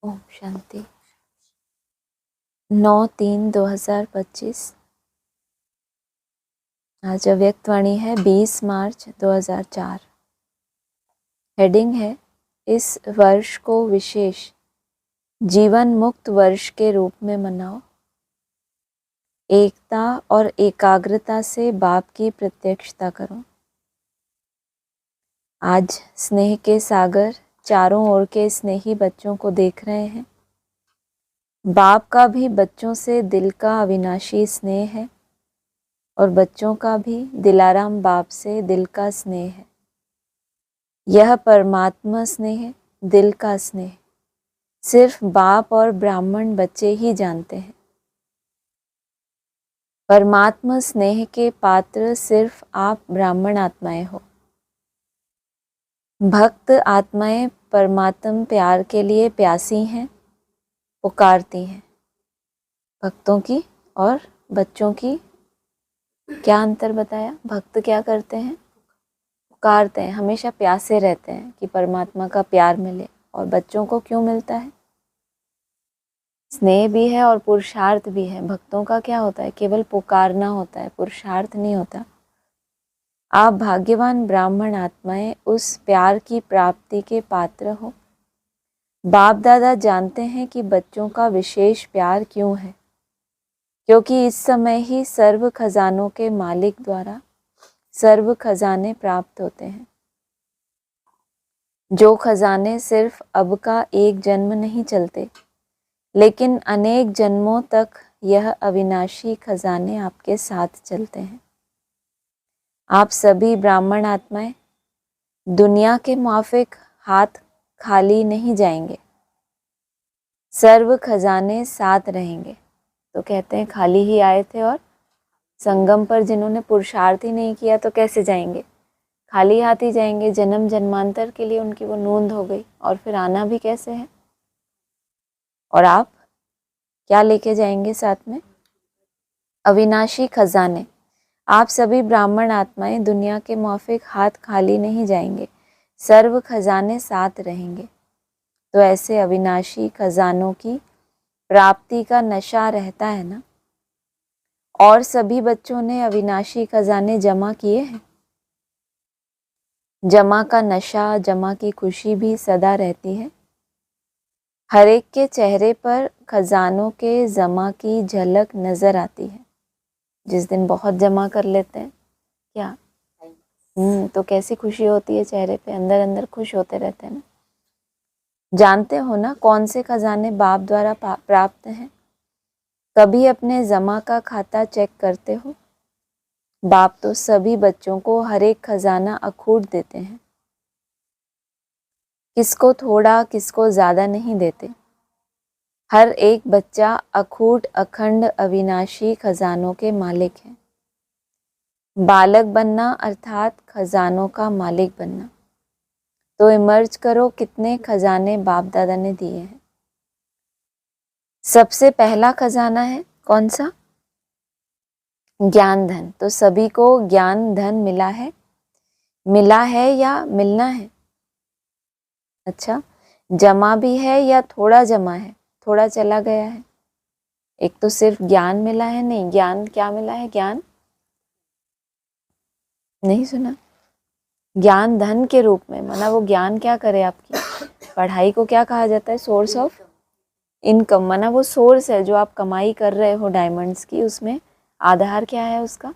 ओम शांति। 9/3/2025। आज अव्यक्तवाणी है 20 मार्च 2004। हेडिंग है, इस वर्ष को विशेष जीवन मुक्त वर्ष के रूप में मनाओ। एकता और एकाग्रता से बाप की प्रत्यक्षता करो। आज स्नेह के सागर चारों ओर के स्नेही बच्चों को देख रहे हैं। बाप का भी बच्चों से दिल का अविनाशी स्नेह है और बच्चों का भी दिलाराम बाप से दिल का स्नेह है। यह परमात्मा स्नेह, दिल का स्नेह सिर्फ बाप और ब्राह्मण बच्चे ही जानते हैं। परमात्मा स्नेह के पात्र सिर्फ आप ब्राह्मण आत्माएं हो। भक्त आत्माएं परमात्म प्यार के लिए प्यासी हैं, पुकारती हैं। भक्तों की और बच्चों की क्या अंतर बताया? भक्त क्या करते हैं? पुकारते हैं, हमेशा प्यासे रहते हैं कि परमात्मा का प्यार मिले। और बच्चों को क्यों मिलता है? स्नेह भी है और पुरुषार्थ भी है। भक्तों का क्या होता है? केवल पुकारना होता है, पुरुषार्थ नहीं होता। आप भाग्यवान ब्राह्मण आत्माएं उस प्यार की प्राप्ति के पात्र हो। बाप दादा जानते हैं कि बच्चों का विशेष प्यार क्यों है, क्योंकि इस समय ही सर्व खजानों के मालिक द्वारा सर्व खजाने प्राप्त होते हैं। जो खजाने सिर्फ अब का एक जन्म नहीं चलते, लेकिन अनेक जन्मों तक यह अविनाशी खजाने आपके साथ चलते हैं। आप सभी ब्राह्मण आत्माएं दुनिया के मुआफिक हाथ खाली नहीं जाएंगे। सर्व खजाने साथ रहेंगे। तो कहते हैं खाली ही आए थे और संगम पर जिन्होंने पुरुषार्थ ही नहीं किया तो कैसे जाएंगे? खाली हाथ ही जाएंगे। जन्म जन्मांतर के लिए उनकी वो नोंद हो गई और फिर आना भी कैसे है? और आप क्या लेके जाएंगे साथ में? अविनाशी खजाने। आप सभी ब्राह्मण आत्माएं दुनिया के मुआफिक हाथ खाली नहीं जाएंगे, सर्व खजाने साथ रहेंगे। तो ऐसे अविनाशी खजानों की प्राप्ति का नशा रहता है ना। और सभी बच्चों ने अविनाशी खजाने जमा किए हैं। जमा का नशा, जमा की खुशी भी सदा रहती है। हर एक के चेहरे पर खजानों के जमा की झलक नजर आती है। जिस दिन बहुत जमा कर लेते हैं क्या तो कैसी खुशी होती है चेहरे पे, अंदर अंदर खुश होते रहते हैं ना। जानते हो ना कौन से खजाने बाप द्वारा प्राप्त हैं? कभी अपने जमा का खाता चेक करते हो? बाप तो सभी बच्चों को हर एक खजाना अखूट देते हैं। किसको थोड़ा, किसको ज्यादा नहीं देते। हर एक बच्चा अखूट अखंड अविनाशी खजानों के मालिक है। बालक बनना अर्थात खजानों का मालिक बनना। तो इमर्ज करो कितने खजाने बाप दादा ने दिए हैं। सबसे पहला खजाना है कौन सा? ज्ञान धन। तो सभी को ज्ञान धन मिला है। मिला है या मिलना है? अच्छा, जमा भी है या थोड़ा जमा है, थोड़ा चला गया है? एक तो सिर्फ ज्ञान मिला है, नहीं, ज्ञान क्या मिला है? ज्ञान नहीं सुना? ज्ञान धन के रूप में, माना वो ज्ञान क्या करे आपकी? पढ़ाई को क्या कहा जाता है? Source of income. माना वो सोर्स है जो आप कमाई कर रहे हो डायमंड्स की, उसमें आधार क्या है उसका?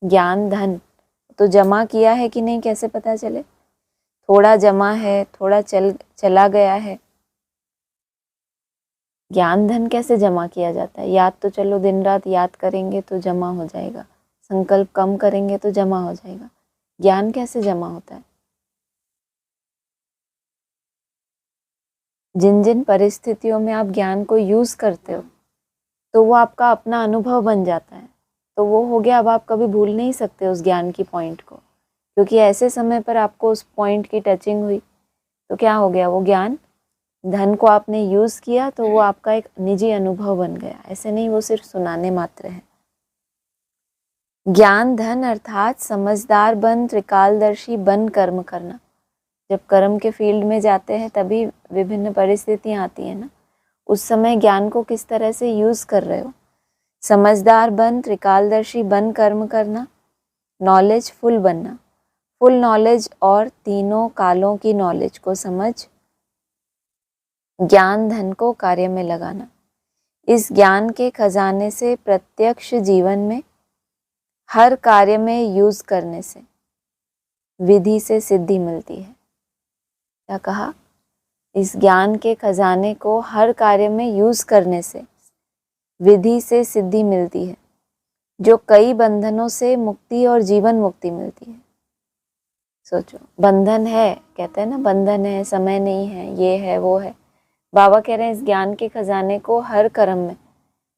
ज्ञान धन। तो जमा किया है कि नहीं, कैसे पता चले? थोड़ा जमा है, थोड़ा चला गया है। ज्ञान धन कैसे जमा किया जाता है? याद तो चलो दिन रात याद करेंगे तो जमा हो जाएगा, संकल्प कम करेंगे तो जमा हो जाएगा। ज्ञान कैसे जमा होता है? जिन जिन परिस्थितियों में आप ज्ञान को यूज करते हो तो वो आपका अपना अनुभव बन जाता है। तो वो हो गया, अब आप कभी भूल नहीं सकते उस ज्ञान की पॉइंट को, क्योंकि ऐसे समय पर आपको उस पॉइंट की टचिंग हुई। तो क्या हो गया? वो ज्ञान धन को आपने यूज किया तो वो आपका एक निजी अनुभव बन गया। ऐसे नहीं वो सिर्फ सुनाने मात्र है। ज्ञान धन अर्थात समझदार बन, त्रिकालदर्शी बन कर्म करना। जब कर्म के फील्ड में जाते हैं तभी विभिन्न परिस्थितियाँ आती हैं ना, उस समय ज्ञान को किस तरह से यूज़ कर रहे हो। समझदार बन, त्रिकालदर्शी बन कर्म करना, नॉलेज फुल बनना, फुल नॉलेज और तीनों कालों की नॉलेज को समझ ज्ञान धन को कार्य में लगाना। इस ज्ञान के खजाने से प्रत्यक्ष जीवन में हर कार्य में यूज करने से विधि से सिद्धि मिलती है। क्या कहा? इस ज्ञान के खजाने को हर कार्य में यूज करने से विधि से सिद्धि मिलती है, जो कई बंधनों से मुक्ति और जीवन मुक्ति मिलती है। सोचो, बंधन है, कहते हैं ना बंधन है, समय नहीं है, ये है वो है। बाबा कह रहे हैं इस ज्ञान के खजाने को हर कर्म में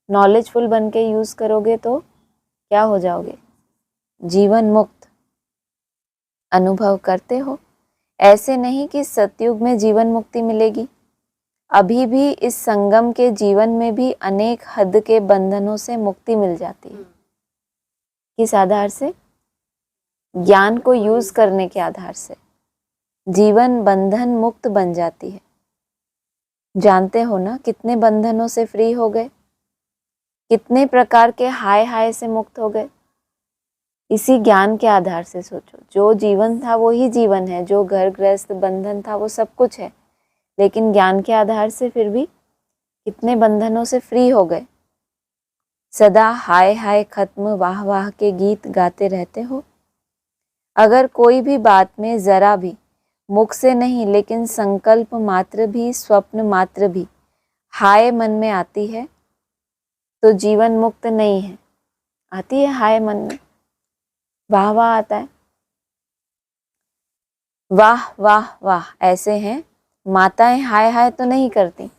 नॉलेजफुल बन के यूज करोगे तो क्या हो जाओगे? जीवन मुक्त अनुभव करते हो। ऐसे नहीं कि सतयुग में जीवन मुक्ति मिलेगी, अभी भी इस संगम के जीवन में भी अनेक हद के बंधनों से मुक्ति मिल जाती है। किस आधार से? ज्ञान को यूज करने के आधार से जीवन बंधन मुक्त बन जाती है। जानते हो ना कितने बंधनों से फ्री हो गए, कितने प्रकार के हाय हाय से मुक्त हो गए इसी ज्ञान के आधार से। सोचो, जो जीवन था वो ही जीवन है, जो घर गृहस्थ बंधन था वो सब कुछ है, लेकिन ज्ञान के आधार से फिर भी कितने बंधनों से फ्री हो गए। सदा हाय हाय खत्म वाह वाह के गीत गाते रहते हो। अगर कोई भी बात में जरा भी मुख से नहीं लेकिन संकल्प मात्र भी, स्वप्न मात्र भी हाय मन में आती है तो जीवन मुक्त नहीं है। आती है हाय मन में, वाह वाह आता है, वाह वाह वाह ऐसे हैं। माताएं हाय हाय तो नहीं करती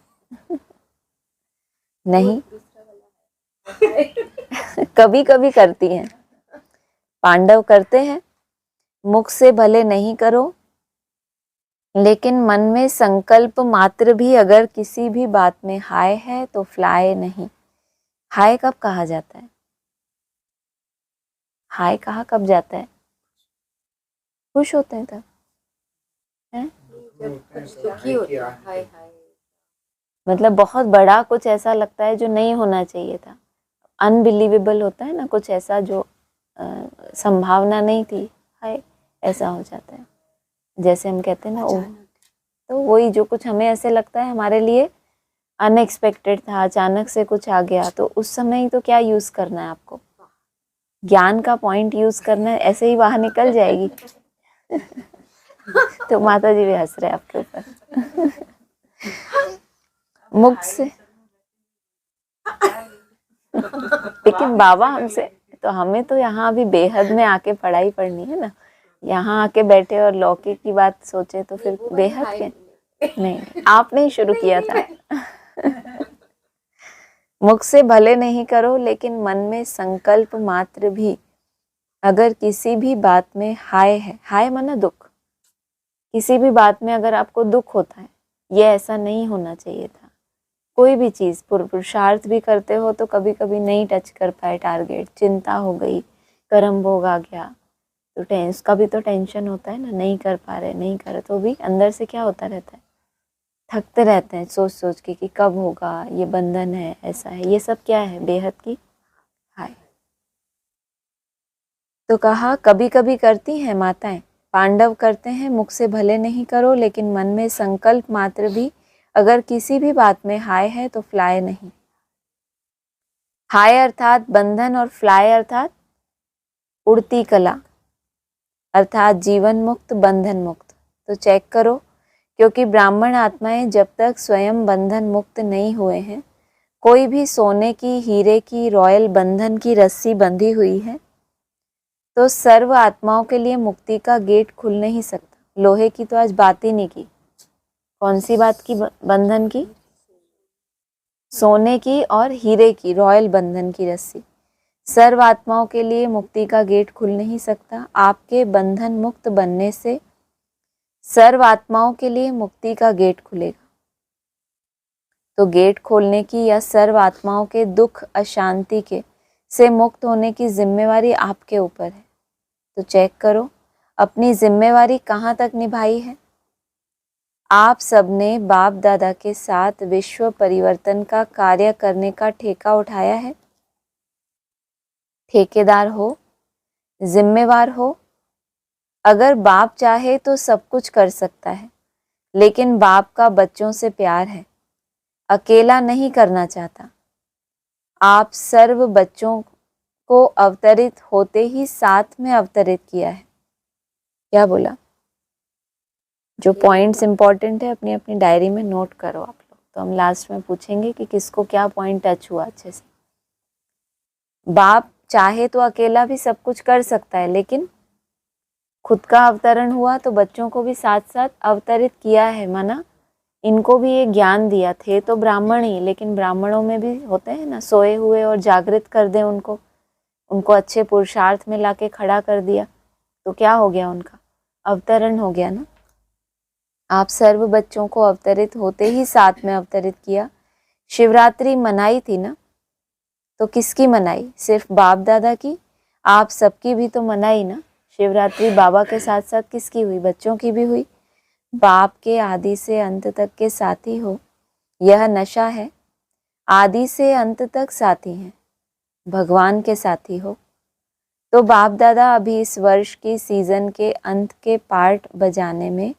नहीं कभी कभी करती हैं। पांडव करते हैं, मुख से भले नहीं करो लेकिन मन में संकल्प मात्र भी अगर किसी भी बात में हाय है तो फ्लाए नहीं। हाय कब कहा जाता है? हाय कहा कब जाता है? खुश होते हैं तब, हैं? मतलब बहुत बड़ा कुछ ऐसा लगता है जो नहीं होना चाहिए था, अनबिलीवेबल होता है ना, कुछ ऐसा जो संभावना नहीं थी, हाय ऐसा हो जाता है। जैसे हम कहते हैं ना ओ, तो वही जो कुछ हमें ऐसे लगता है हमारे लिए अनएक्सपेक्टेड था, अचानक से कुछ आ गया, तो उस समय तो क्या यूज करना है आपको? ज्ञान का पॉइंट यूज करना है, ऐसे ही बाहर निकल जाएगी तो माता जी भी हंस रहे आपके ऊपर मुख से लेकिन बाबा हमसे तो, हमें तो यहाँ अभी बेहद में आके पढ़ाई पढ़नी है ना, यहाँ आके बैठे और लौकिक की बात सोचे तो फिर बेहद के नहीं, आपने ही शुरू किया था मुख से भले नहीं करो लेकिन मन में संकल्प मात्र भी अगर किसी भी बात में हाय है, हाय माना दुख, किसी भी बात में अगर आपको दुख होता है, ये ऐसा नहीं होना चाहिए था। कोई भी चीज़ पुरुषार्थ भी करते हो तो कभी कभी नहीं टच कर पाए टारगेट, चिंता हो गई, कर्म भोग आ गया तो उसका भी तो टेंशन होता है ना, नहीं कर पा रहे, नहीं करे तो भी अंदर से क्या होता रहता है, थकते रहते हैं सोच सोच के कि कब होगा, ये बंधन है, ऐसा है। ये सब क्या है? बेहद की हाय। तो कहा कभी कभी करती हैं माताएं, पांडव करते हैं, मुख से भले नहीं करो लेकिन मन में संकल्प मात्र भी अगर किसी भी बात में हाय है तो फ्लाए नहीं। हाय अर्थात बंधन और फ्लाए अर्थात उड़ती कला, अर्थात जीवन मुक्त बंधन मुक्त। तो चेक करो, क्योंकि ब्राह्मण आत्माएं जब तक स्वयं बंधन मुक्त नहीं हुए हैं, कोई भी सोने की, हीरे की, रॉयल बंधन की रस्सी बंधी हुई है तो सर्व आत्माओं के लिए मुक्ति का गेट खुल नहीं सकता। लोहे की तो आज बात ही नहीं की, कौन सी बात की? बंधन की, सोने की और हीरे की, रॉयल बंधन की रस्सी। सर्व आत्माओं के लिए मुक्ति का गेट खुल नहीं सकता। आपके बंधन मुक्त बनने से सर्व आत्माओं के लिए मुक्ति का गेट खुलेगा। तो गेट खोलने की या सर्व आत्माओं के दुख अशांति के से मुक्त होने की जिम्मेवारी आपके ऊपर है। तो चेक करो अपनी जिम्मेवारी कहाँ तक निभाई है। आप सबने बाप दादा के साथ विश्व परिवर्तन का कार्य करने का ठेका उठाया है। ठेकेदार हो, जिम्मेवार हो। अगर बाप चाहे तो सब कुछ कर सकता है, लेकिन बाप का बच्चों से प्यार है, अकेला नहीं करना चाहता। आप सर्व बच्चों को अवतरित होते ही साथ में अवतरित किया है। क्या बोला? जो पॉइंट्स इंपॉर्टेंट है अपनी अपनी डायरी में नोट करो आप लोग, तो हम लास्ट में पूछेंगे कि किसको क्या पॉइंट टच हुआ अच्छे से। बाप चाहे तो अकेला भी सब कुछ कर सकता है, लेकिन खुद का अवतरण हुआ तो बच्चों को भी साथ साथ अवतरित किया है, माना इनको भी ये ज्ञान दिया। थे तो ब्राह्मण ही, लेकिन ब्राह्मणों में भी होते हैं ना सोए हुए, और जागृत कर दें उनको अच्छे पुरुषार्थ में लाके खड़ा कर दिया, तो क्या हो गया? उनका अवतरण हो गया ना। आप सर्व बच्चों को अवतरित होते ही साथ में अवतरित किया। शिवरात्रि मनाई थी ना, तो किसकी मनाई? सिर्फ बाप दादा की? आप सबकी भी तो मनाई ना। शिवरात्रि बाबा के साथ साथ किसकी हुई? बच्चों की भी हुई। बाप के आदि से अंत तक के साथी हो, यह नशा है। आदि से अंत तक साथी हैं, भगवान के साथी हो। तो बाप दादा अभी इस वर्ष की सीजन के अंत के पार्ट बजाने में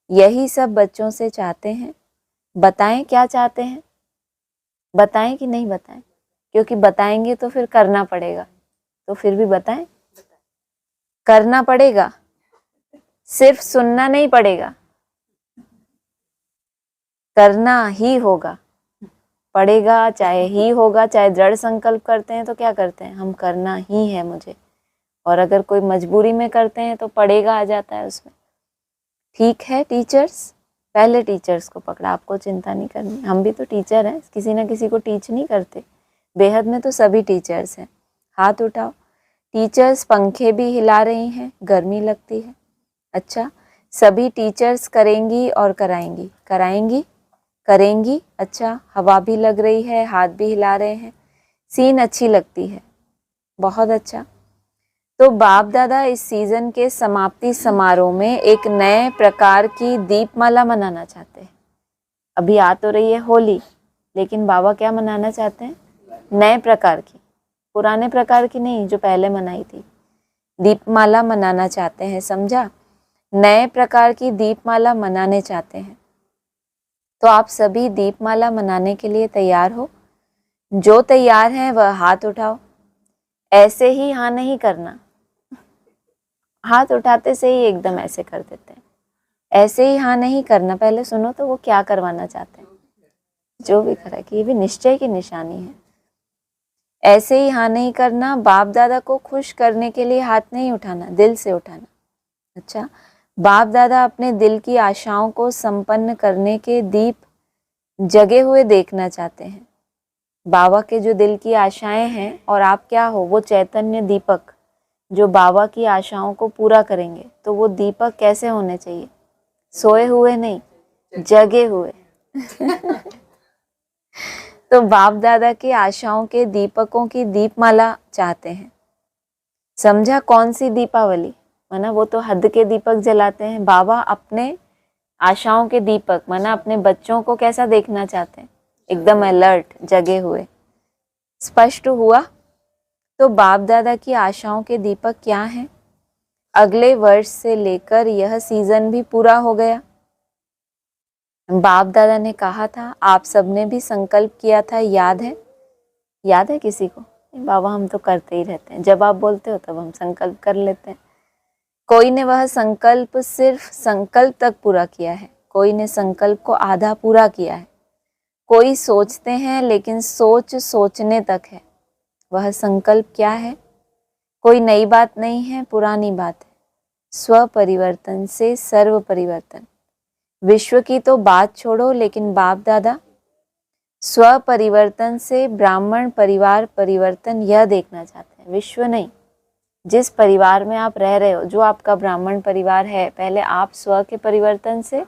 यही सब बच्चों से चाहते हैं। बताएं क्या चाहते हैं? बताएं कि नहीं बताएं? क्योंकि बताएंगे तो फिर करना पड़ेगा, तो फिर भी बताएं। करना पड़ेगा, सिर्फ सुनना नहीं पड़ेगा, करना ही होगा। पड़ेगा चाहे ही होगा, चाहे दृढ़ संकल्प करते हैं तो क्या करते हैं हम? करना ही है मुझे। और अगर कोई मजबूरी में करते हैं तो पड़ेगा आ जाता है उसमें। ठीक है टीचर्स, पहले टीचर्स को पकड़ा, आपको चिंता नहीं करनी। हम भी तो टीचर हैं, किसी ना किसी को टीच नहीं करते। बेहद में तो सभी टीचर्स हैं। हाथ उठाओ। टीचर्स पंखे भी हिला रही हैं, गर्मी लगती है। अच्छा, सभी टीचर्स करेंगी और कराएंगी? कराएंगी, करेंगी। अच्छा, हवा भी लग रही है, हाथ भी हिला रहे हैं, सीन अच्छी लगती है, बहुत अच्छा। तो बाप दादा इस सीजन के समाप्ति समारोह में एक नए प्रकार की दीपमाला मनाना चाहते हैं। अभी आ तो रही है होली, लेकिन बाबा क्या मनाना चाहते हैं? नए प्रकार की, पुराने प्रकार की नहीं जो पहले मनाई थी। दीपमाला मनाना चाहते हैं, समझा? नए प्रकार की दीपमाला मनाने चाहते हैं। तो आप सभी दीपमाला मनाने के लिए तैयार हो? जो तैयार हैं वह हाथ उठाओ। ऐसे ही हाँ नहीं करना, हाथ उठाते से ही एकदम ऐसे कर देते हैं। ऐसे ही हाँ नहीं करना, पहले सुनो तो वो क्या करवाना चाहते हैं। जो भी करा कि ये भी निश्चय की निशानी है। ऐसे ही हाँ नहीं करना, बाप दादा को खुश करने के लिए हाथ नहीं उठाना, दिल से उठाना। अच्छा, बाप दादा अपने दिल की आशाओं को संपन्न करने के दीप जगे हुए देखना चाहते हैं। बाबा के जो दिल की आशाएं हैं, और आप क्या हो? वो चैतन्य दीपक जो बाबा की आशाओं को पूरा करेंगे। तो वो दीपक कैसे होने चाहिए? सोए हुए नहीं, जगे हुए। तो बाप दादा की आशाओं के दीपकों की दीपमाला चाहते हैं। समझा? कौन सी दीपावली? माना वो तो हद के दीपक जलाते हैं, बाबा अपने आशाओं के दीपक, माना अपने बच्चों को कैसा देखना चाहते हैं? एकदम अलर्ट, जगे हुए। स्पष्ट हुआ? तो बाप दादा की आशाओं के दीपक क्या हैं? अगले वर्ष से लेकर यह सीजन भी पूरा हो गया। बाप दादा ने कहा था, आप सबने भी संकल्प किया था, याद है? याद है किसी को? बाबा हम तो करते ही रहते हैं, जब आप बोलते हो तब हम संकल्प कर लेते हैं। कोई ने वह संकल्प सिर्फ संकल्प तक पूरा किया है, कोई ने संकल्प को आधा पूरा किया है। कोई सोचते हैं लेकिन सोच सोचने तक है। वह संकल्प क्या है? कोई नई बात नहीं है, पुरानी बात है। स्व परिवर्तन से सर्व परिवर्तन। विश्व की तो बात छोड़ो, लेकिन बाप दादा स्व परिवर्तन से ब्राह्मण परिवार परिवर्तन यह देखना चाहते हैं, विश्व नहीं। जिस परिवार में आप रह रहे हो, जो आपका ब्राह्मण परिवार है, पहले आप स्व के परिवर्तन से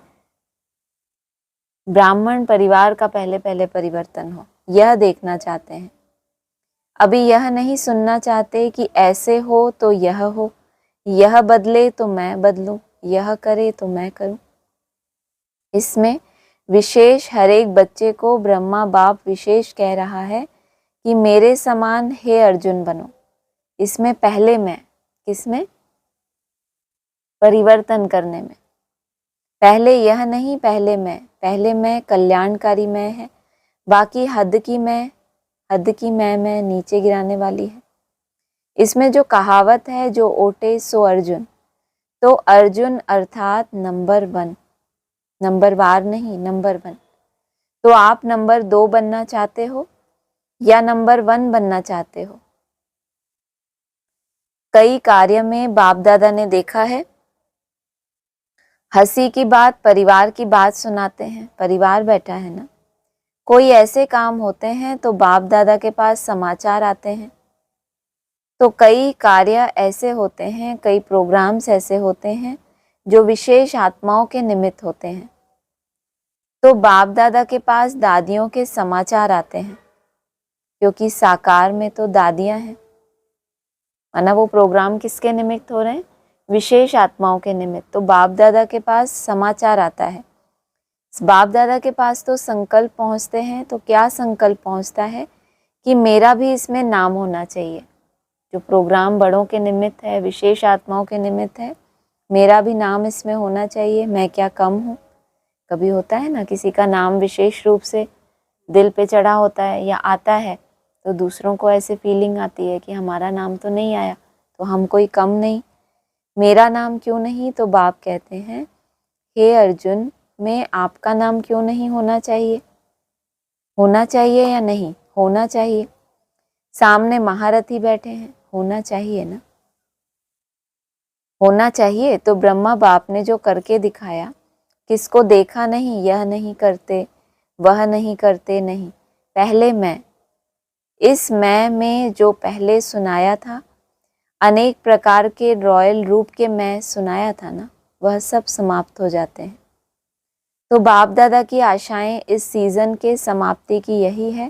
ब्राह्मण परिवार का पहले परिवर्तन हो, यह देखना चाहते हैं। अभी यह नहीं सुनना चाहते कि ऐसे हो तो यह हो, यह बदले तो मैं बदलूं, यह करे तो मैं करूं। इसमें विशेष हर एक बच्चे को ब्रह्मा बाप विशेष कह रहा है कि मेरे समान हे अर्जुन बनो। इसमें पहले मैं, किसमें? परिवर्तन करने में। पहले यह नहीं, पहले मैं कल्याणकारी मैं है, बाकी हद की मैं नीचे गिराने वाली है। इसमें जो कहावत है, जो ओटे सो अर्जुन, तो अर्जुन अर्थात नंबर 1, नंबरवार नहीं, नंबर 1। तो आप नंबर 2 बनना चाहते हो या नंबर 1 बनना चाहते हो? कई कार्य में बाप दादा ने देखा है, हंसी की बात, परिवार की बात सुनाते हैं, परिवार बैठा है ना, कोई ऐसे काम होते हैं तो बाप दादा के पास समाचार आते हैं। तो कई कार्य ऐसे होते हैं, कई प्रोग्राम्स ऐसे होते हैं जो विशेष आत्माओं के निमित्त होते हैं, तो बाप दादा के पास दादियों के समाचार आते हैं, क्योंकि साकार में तो दादियां हैं। माना वो प्रोग्राम किसके निमित्त हो रहे हैं? विशेष आत्माओं के निमित्त। तो बाप दादा के पास समाचार आता है। बाप दादा के पास तो संकल्प पहुंचते हैं। तो क्या संकल्प पहुंचता है कि मेरा भी इसमें नाम होना चाहिए। जो प्रोग्राम बड़ों के निमित्त है, विशेष आत्माओं के निमित्त है, मेरा भी नाम इसमें होना चाहिए। मैं क्या कम हूँ? कभी होता है ना, किसी का नाम विशेष रूप से दिल पे चढ़ा होता है या आता है, तो दूसरों को ऐसे फीलिंग आती है कि हमारा नाम तो नहीं आया, तो हम कोई कम नहीं, मेरा नाम क्यों नहीं? तो बाप कहते हैं, हे अर्जुन, में आपका नाम क्यों नहीं होना चाहिए? होना चाहिए या नहीं? होना चाहिए। सामने महारथी बैठे हैं, होना चाहिए ना, होना चाहिए। तो ब्रह्मा बाप ने जो करके दिखाया, किसको देखा नहीं, यह नहीं करते, वह नहीं करते, नहीं, पहले मैं, इस मैं में जो पहले सुनाया था, अनेक प्रकार के रॉयल रूप के मैं सुनाया था ना, वह सब समाप्त हो जाते हैं। तो बाप दादा की आशाएं इस सीजन के समाप्ति की यही है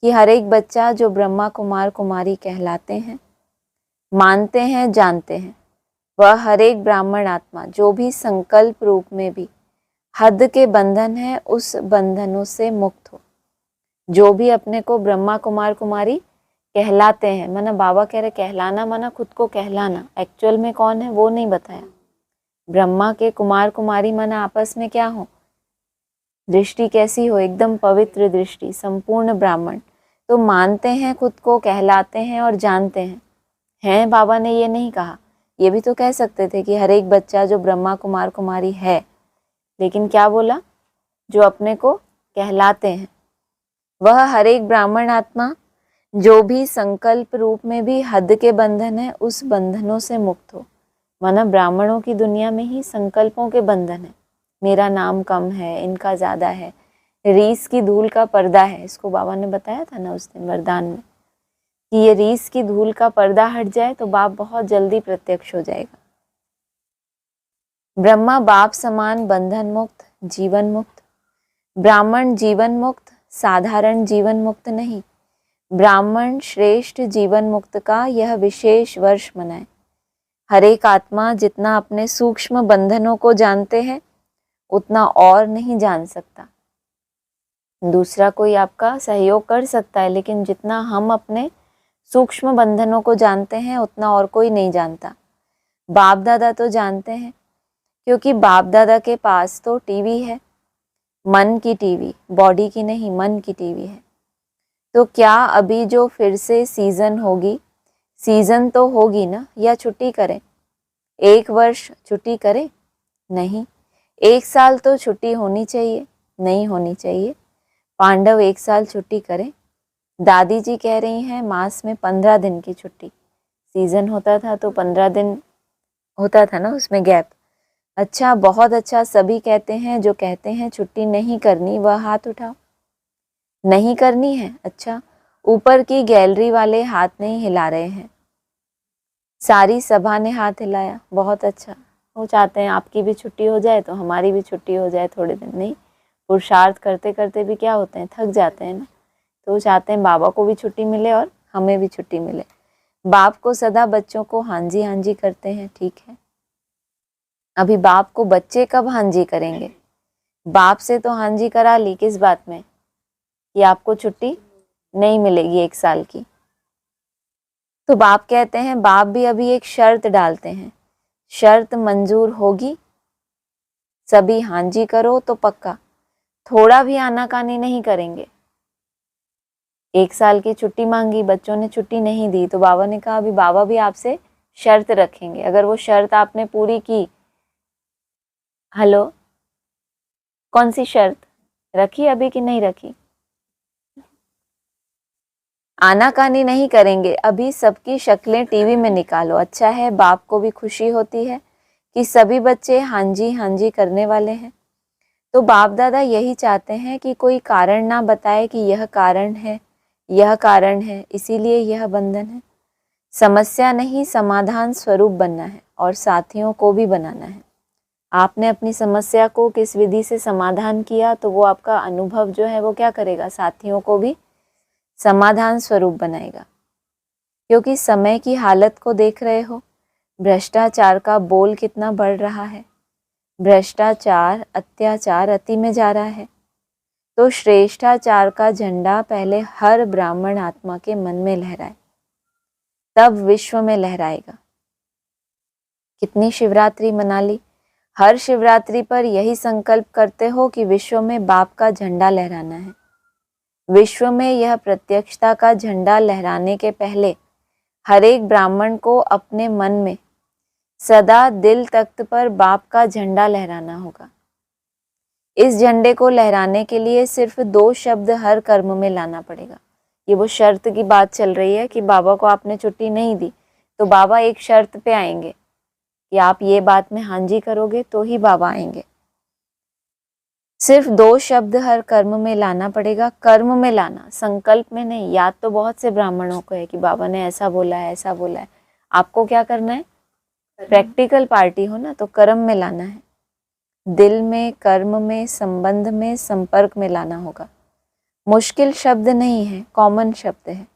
कि हर एक बच्चा जो ब्रह्मा कुमार कुमारी कहलाते हैं, मानते हैं, जानते हैं, वह हर एक ब्राह्मण आत्मा जो भी संकल्प रूप में भी हद के बंधन है, उस बंधनों से मुक्त हो। जो भी अपने को ब्रह्मा कुमार कुमारी कहलाते हैं, माना बाबा कह रहे कहलाना माना खुद को कहलाना, एक्चुअल में कौन है वो नहीं बताया। ब्रह्मा के कुमार कुमारी माना आपस में क्या हो, दृष्टि कैसी हो, एकदम पवित्र दृष्टि, संपूर्ण ब्राह्मण। तो मानते हैं खुद को, कहलाते हैं और जानते हैं बाबा ने ये नहीं कहा। ये भी तो कह सकते थे कि हर एक बच्चा जो ब्रह्मा कुमार कुमारी है, लेकिन क्या बोला? जो अपने को कहलाते हैं, वह हर एक ब्राह्मण आत्मा जो भी संकल्प रूप में भी हद के बंधन है, उस बंधनों से मुक्त हो। माना ब्राह्मणों की दुनिया में ही संकल्पों के बंधन है, मेरा नाम कम है, इनका ज़्यादा है, रीस की धूल का पर्दा है। इसको बाबा ने बताया था ना उस दिन वरदान में कि ये रीस की धूल का पर्दा हट जाए तो बाप बहुत जल्दी प्रत्यक्ष हो जाएगा। ब्रह्मा बाप समान बंधन मुक्त, जीवन मुक्त, ब्राह्मण जीवन मुक्त, साधारण जीवन मुक्त नहीं, ब्राह्मण श्रेष्ठ जीवन मुक्त का यह विशेष वर्ष मनाए। हर एक आत्मा जितना अपने सूक्ष्म बंधनों को जानते हैं, उतना और नहीं जान सकता। दूसरा कोई आपका सहयोग कर सकता है, लेकिन जितना हम अपने सूक्ष्म बंधनों को जानते हैं, उतना और कोई नहीं जानता। बाप दादा तो जानते हैं, क्योंकि बाप दादा के पास तो टीवी है, मन की टीवी, बॉडी की नहीं, मन की टीवी है। तो क्या अभी जो फिर से सीजन होगी, सीजन तो होगी ना, या छुट्टी करें? 1 वर्ष छुट्टी करें? नहीं। 1 साल तो छुट्टी होनी चाहिए? नहीं होनी चाहिए। पांडव 1 साल छुट्टी करें? दादी जी कह रही हैं मास में 15 दिन की छुट्टी। सीजन होता था तो 15 दिन होता था ना उसमें गैप। अच्छा, बहुत अच्छा। सभी कहते हैं, जो कहते हैं छुट्टी नहीं करनी वह हाथ उठाओ। नहीं करनी है? अच्छा, ऊपर की गैलरी वाले हाथ नहीं हिला रहे हैं, सारी सभा ने हाथ हिलाया, बहुत अच्छा। वो चाहते हैं आपकी भी छुट्टी हो जाए तो हमारी भी छुट्टी हो जाए थोड़े दिन। नहीं, पुरुषार्थ करते करते भी क्या होते हैं, थक जाते हैं ना। तो वो चाहते हैं बाबा को भी छुट्टी मिले और हमें भी छुट्टी मिले। बाप को सदा बच्चों को हाँ जी करते हैं, ठीक है। अभी बाप को बच्चे कब हाँ जी करेंगे? बाप से तो हाँ जी करा ली, किस बात में, कि आपको छुट्टी नहीं मिलेगी 1 साल की। तो बाप कहते हैं, बाप भी अभी एक शर्त डालते हैं, शर्त मंजूर होगी, सभी हाँ जी करो तो पक्का, थोड़ा भी आनाकानी नहीं करेंगे। 1 साल की छुट्टी मांगी, बच्चों ने छुट्टी नहीं दी, तो बाबा ने कहा अभी बाबा भी आपसे शर्त रखेंगे, अगर वो शर्त आपने पूरी की। हेलो, कौन सी शर्त रखी अभी कि नहीं रखी? आनाकानी नहीं करेंगे, अभी सबकी शक्लें टीवी में निकालो। अच्छा है, बाप को भी खुशी होती है कि सभी बच्चे हाँ जी करने वाले हैं। तो बाप दादा यही चाहते हैं कि कोई कारण ना बताए कि यह कारण है, यह कारण है, इसीलिए यह बंधन है। समस्या नहीं, समाधान स्वरूप बनना है और साथियों को भी बनाना है। आपने अपनी समस्या को किस विधि से समाधान किया, तो वो आपका अनुभव जो है वो क्या करेगा, साथियों को भी समाधान स्वरूप बनाएगा। क्योंकि समय की हालत को देख रहे हो, भ्रष्टाचार का बोल कितना बढ़ रहा है, भ्रष्टाचार अत्याचार अति में जा रहा है। तो श्रेष्ठाचार का झंडा पहले हर ब्राह्मण आत्मा के मन में लहराए, तब विश्व में लहराएगा। कितनी शिवरात्रि मना ली, हर शिवरात्रि पर यही संकल्प करते हो कि विश्व में बाप का झंडा लहराना है। विश्व में यह प्रत्यक्षता का झंडा लहराने के पहले हर एक ब्राह्मण को अपने मन में सदा दिल तख्त पर बाप का झंडा लहराना होगा। इस झंडे को लहराने के लिए सिर्फ 2 शब्द हर कर्म में लाना पड़ेगा। ये वो शर्त की बात चल रही है कि बाबा को आपने छुट्टी नहीं दी, तो बाबा एक शर्त पे आएंगे कि आप ये बात में हाँ जी करोगे तो ही बाबा आएंगे। सिर्फ 2 शब्द हर कर्म में लाना पड़ेगा, कर्म में लाना, संकल्प में नहीं। याद तो बहुत से ब्राह्मणों को है कि बाबा ने ऐसा बोला है, ऐसा बोला है। आपको क्या करना है, प्रैक्टिकल पार्टी हो ना, तो कर्म में लाना है, दिल में, कर्म में, संबंध में, संपर्क में लाना होगा। मुश्किल शब्द नहीं है, कॉमन शब्द है।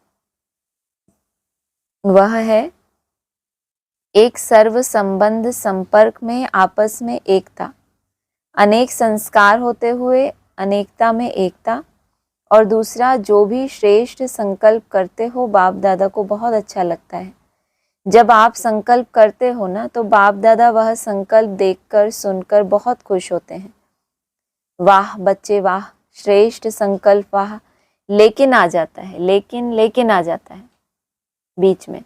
वह है एक सर्व संबंध, संपर्क में, आपस में एकता, अनेक संस्कार होते हुए अनेकता में एकता। और दूसरा, जो भी श्रेष्ठ संकल्प करते हो, बाप दादा को बहुत अच्छा लगता है जब आप संकल्प करते हो ना, तो बाप दादा वह संकल्प देखकर सुनकर बहुत खुश होते हैं। वाह बच्चे वाह, श्रेष्ठ संकल्प, वाह। लेकिन आ जाता है, लेकिन आ जाता है बीच में,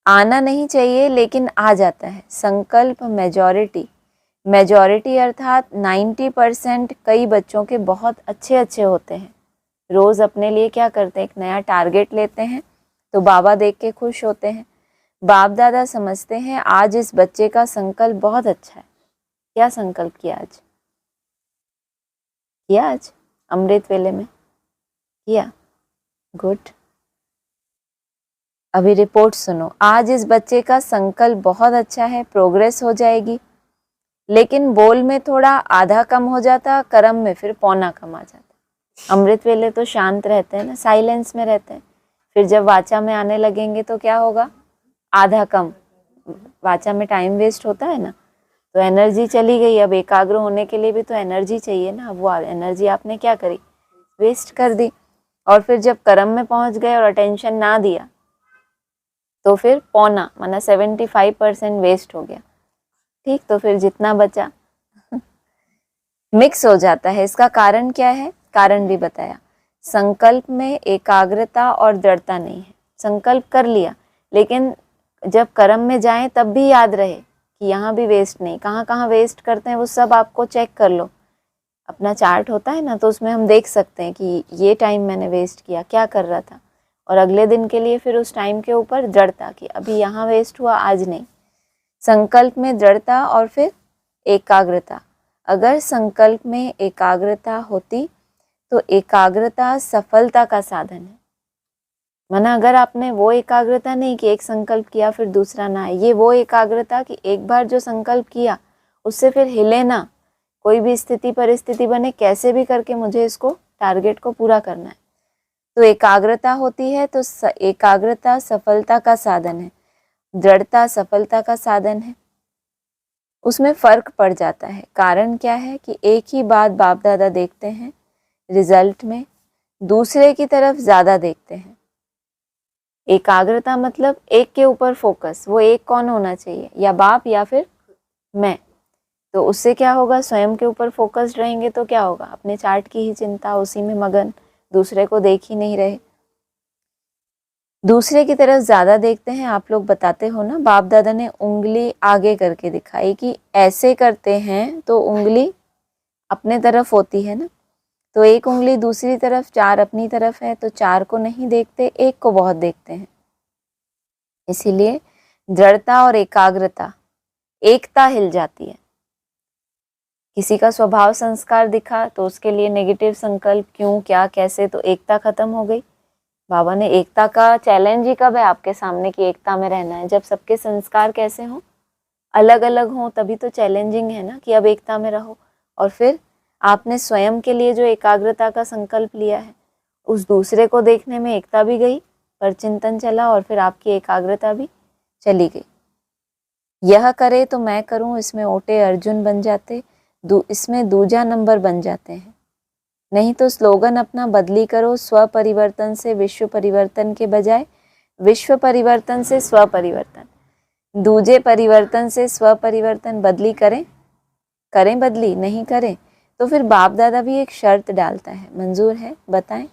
आना नहीं चाहिए लेकिन आ जाता है। संकल्प मेजॉरिटी अर्थात 90% कई बच्चों के बहुत अच्छे अच्छे होते हैं। रोज अपने लिए क्या करते हैं, एक नया टारगेट लेते हैं, तो बाबा देख के खुश होते हैं। बाप दादा समझते हैं आज इस बच्चे का संकल्प बहुत अच्छा है। क्या संकल्प किया आज, अमृत वेले में किया, गुड। अभी रिपोर्ट सुनो, आज इस बच्चे का संकल्प बहुत अच्छा है, प्रोग्रेस हो जाएगी। लेकिन बोल में थोड़ा आधा कम हो जाता, कर्म में फिर पौना कम आ जाता। अमृत वेले तो शांत रहते हैं ना, साइलेंस में रहते हैं। फिर जब वाचा में आने लगेंगे तो क्या होगा, आधा कम। वाचा में टाइम वेस्ट होता है ना, तो एनर्जी चली गई। अब एकाग्र होने के लिए भी तो एनर्जी चाहिए ना, वो एनर्जी आपने क्या करी, वेस्ट कर दी। और फिर जब कर्म में पहुंच गए और अटेंशन ना दिया, तो फिर पौना माना 75% वेस्ट हो गया। ठीक, तो फिर जितना बचा मिक्स हो जाता है। इसका कारण क्या है, कारण भी बताया। संकल्प में एकाग्रता और दृढ़ता नहीं है। संकल्प कर लिया, लेकिन जब कर्म में जाएं तब भी याद रहे कि यहाँ भी वेस्ट नहीं। कहाँ कहाँ वेस्ट करते हैं वो सब आपको चेक कर लो। अपना चार्ट होता है ना, तो उसमें हम देख सकते हैं कि ये टाइम मैंने वेस्ट किया, क्या कर रहा था। और अगले दिन के लिए फिर उस टाइम के ऊपर दृढ़ता कि अभी यहाँ वेस्ट हुआ, आज नहीं। संकल्प में दृढ़ता और फिर एकाग्रता। अगर संकल्प में एकाग्रता होती तो एकाग्रता सफलता का साधन है। माना अगर आपने वो एकाग्रता नहीं कि एक संकल्प किया फिर दूसरा ना आए, ये वो एकाग्रता कि एक बार जो संकल्प किया उससे फिर हिले ना। कोई भी स्थिति परिस्थिति बने, कैसे भी करके मुझे इसको टारगेट को पूरा करना है। तो एकाग्रता होती है, तो एकाग्रता सफलता का साधन है, दृढ़ता सफलता का साधन है। उसमें फ़र्क पड़ जाता है। कारण क्या है कि एक ही बात बाप दादा देखते हैं, रिजल्ट में दूसरे की तरफ ज़्यादा देखते हैं। एकाग्रता मतलब एक के ऊपर फोकस, वो एक कौन होना चाहिए, या बाप या फिर मैं। तो उससे क्या होगा, स्वयं के ऊपर फोकस्ड रहेंगे तो क्या होगा, अपने चार्ट की ही चिंता, उसी में मगन, दूसरे को देख ही नहीं रहे। दूसरे की तरफ ज़्यादा देखते हैं। आप लोग बताते हो ना, बाप दादा ने उंगली आगे करके दिखाई कि ऐसे करते हैं तो उंगली अपने तरफ होती है ना, तो एक उंगली दूसरी तरफ, चार अपनी तरफ है, तो चार को नहीं देखते, एक को बहुत देखते हैं। इसीलिए दृढ़ता और एकाग्रता, एकता हिल जाती है। किसी का स्वभाव संस्कार दिखा तो उसके लिए नेगेटिव संकल्प, क्यों, क्या, कैसे, तो एकता खत्म हो गई। बाबा ने एकता का चैलेंज ही कब है आपके सामने कि एकता में रहना है, जब सबके संस्कार कैसे हों, अलग अलग हों, तभी तो चैलेंजिंग है ना कि अब एकता में रहो। और फिर आपने स्वयं के लिए जो एकाग्रता का संकल्प लिया है, उस दूसरे को देखने में एकता भी गई, पर चिंतन चला, और फिर आपकी एकाग्रता भी चली गई। यह करे तो मैं करूं, इसमें ओटे अर्जुन बन जाते, इसमें दूजा नंबर बन जाते हैं। नहीं तो स्लोगन अपना बदली करो, स्व परिवर्तन से विश्व परिवर्तन के बजाय विश्व परिवर्तन से स्व परिवर्तन, दूजे परिवर्तन से स्व परिवर्तन, बदली करें बदली, नहीं करें तो फिर बाप दादा भी एक शर्त डालता है, मंजूर है, बताएं।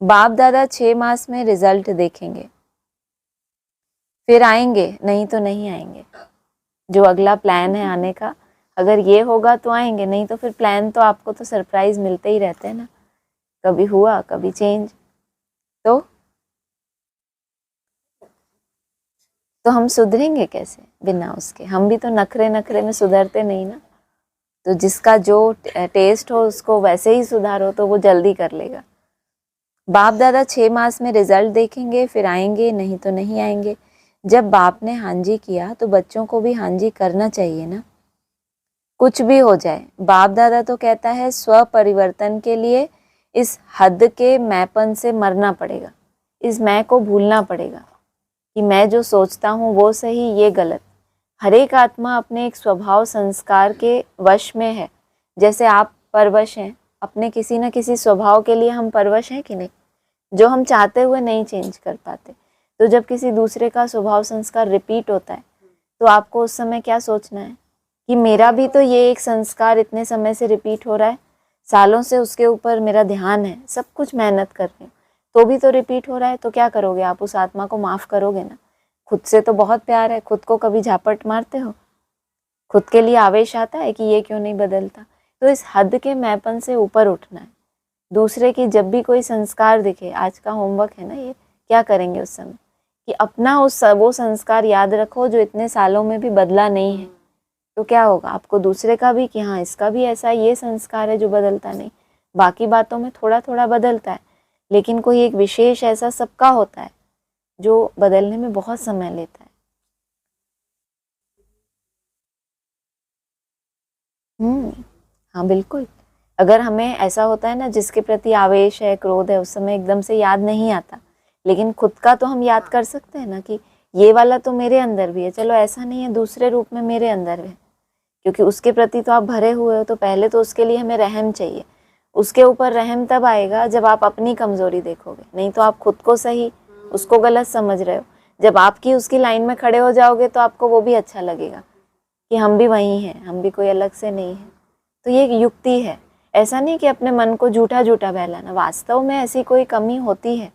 बाप दादा 6 मास में रिजल्ट देखेंगे, फिर आएंगे, नहीं तो नहीं आएंगे। जो अगला प्लान है आने का, अगर ये होगा तो आएंगे, नहीं तो फिर प्लान तो आपको तो सरप्राइज मिलते ही रहते हैं ना, कभी हुआ कभी चेंज। तो हम सुधरेंगे कैसे बिना उसके, हम भी तो नखरे नखरे में सुधरते नहीं ना। तो जिसका जो टेस्ट हो उसको वैसे ही सुधारो तो वो जल्दी कर लेगा। बाप दादा 6 मास में रिजल्ट देखेंगे, फिर आएंगे, नहीं तो नहीं आएंगे। जब बाप ने हाँ जी किया तो बच्चों को भी हाँ जी करना चाहिए ना, कुछ भी हो जाए। बाप दादा तो कहता है स्व परिवर्तन के लिए इस हद के मैंपन से मरना पड़ेगा, इस मैं को भूलना पड़ेगा कि मैं जो सोचता हूँ वो सही, ये गलत। हर एक आत्मा अपने एक स्वभाव संस्कार के वश में है। जैसे आप परवश हैं अपने किसी न किसी स्वभाव के लिए, हम परवश हैं कि नहीं, जो हम चाहते हुए नहीं चेंज कर पाते। तो जब किसी दूसरे का स्वभाव संस्कार रिपीट होता है तो आपको उस समय क्या सोचना है कि मेरा भी तो ये एक संस्कार इतने समय से रिपीट हो रहा है, सालों से उसके ऊपर मेरा ध्यान है, सब कुछ मेहनत कर रही हूँ, तो भी तो रिपीट हो रहा है। तो क्या करोगे आप, उस आत्मा को माफ़ करोगे ना। खुद से तो बहुत प्यार है, खुद को कभी झापट मारते हो, खुद के लिए आवेश आता है कि ये क्यों नहीं बदलता। तो इस हद के मैपन से ऊपर उठना है। दूसरे की जब भी कोई संस्कार दिखे, आज का होमवर्क है ना ये, क्या करेंगे उस समय कि अपना वो संस्कार याद रखो जो इतने सालों में भी बदला नहीं है। तो क्या होगा आपको दूसरे का भी कि हाँ इसका भी ऐसा ये संस्कार है जो बदलता नहीं। बाकी बातों में थोड़ा थोड़ा बदलता है, लेकिन कोई एक विशेष ऐसा सबका होता है जो बदलने में बहुत समय लेता है। हाँ बिल्कुल। अगर हमें ऐसा होता है ना, जिसके प्रति आवेश है, क्रोध है, उस समय एकदम से याद नहीं आता, लेकिन खुद का तो हम याद कर सकते हैं ना कि ये वाला तो मेरे अंदर भी है, चलो ऐसा नहीं है दूसरे रूप में मेरे अंदर है, क्योंकि उसके प्रति तो आप भरे हुए हो। तो पहले तो उसके लिए हमें रहम चाहिए। उसके ऊपर रहम तब आएगा जब आप अपनी कमजोरी देखोगे, नहीं तो आप खुद को सही, उसको गलत समझ रहे हो। जब आपकी उसकी लाइन में खड़े हो जाओगे तो आपको वो भी अच्छा लगेगा कि हम भी वही हैं, हम भी कोई अलग से नहीं है। तो ये एक युक्ति है, ऐसा नहीं कि अपने मन को झूठा झूठा बहलाना। वास्तव में ऐसी कोई कमी होती है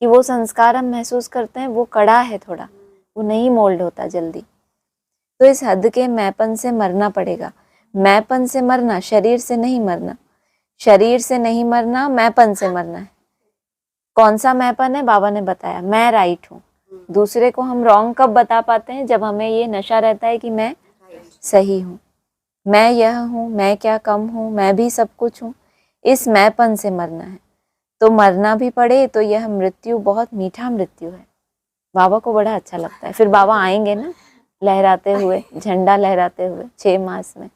कि वो संस्कार हम महसूस करते हैं वो कड़ा है थोड़ा, वो नहीं मोल्ड होता जल्दी। तो इस हद के मैपन से मरना पड़ेगा। मैपन से मरना, शरीर से नहीं मरना, शरीर से नहीं मरना, मैपन से मरना है। कौन सा मैपन है, बाबा ने बताया, मैं राइट हूँ। दूसरे को हम रॉन्ग कब बता पाते हैं, जब हमें ये नशा रहता है कि मैं सही हूँ, मैं यह हूँ, मैं क्या कम हूँ, मैं भी सब कुछ हूँ। इस मैपन से मरना है। तो मरना भी पड़े तो यह मृत्यु बहुत मीठा मृत्यु है। बाबा को बड़ा अच्छा लगता है। फिर बाबा आएंगे ना लहराते हुए, झंडा लहराते हुए 6 मास में।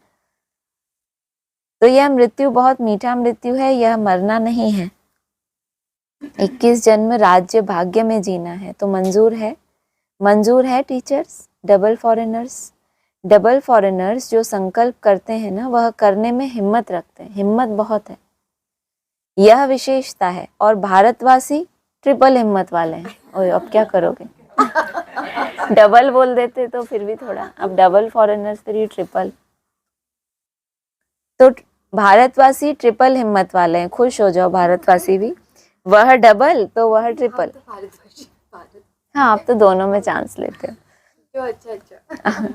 तो यह मृत्यु बहुत मीठा मृत्यु है, यह मरना नहीं है। 21 जन्म राज्य भाग्य में जीना है। तो मंजूर है, मंजूर है teachers, double foreigners, double foreigners जो संकल्प करते हैं ना, वह करने में हिम्मत रखते हैं, हिम्मत बहुत है, यह विशेषता है। और भारतवासी ट्रिपल हिम्मत वाले हैं। ओए अब क्या करोगे? डबल बोल देते तो फिर भी थोड़ा, अब डबल फॉरेनर्स फिर ये ट्रिपल। तो भारतवासी ट्रिपल हिम्मत वाले हैं, खुश हो जाओ भारतवासी भी। वह डबल तो वह ट्रिपल। हाँ, आप तो दोनों में चांस लेते हो। अच्छा।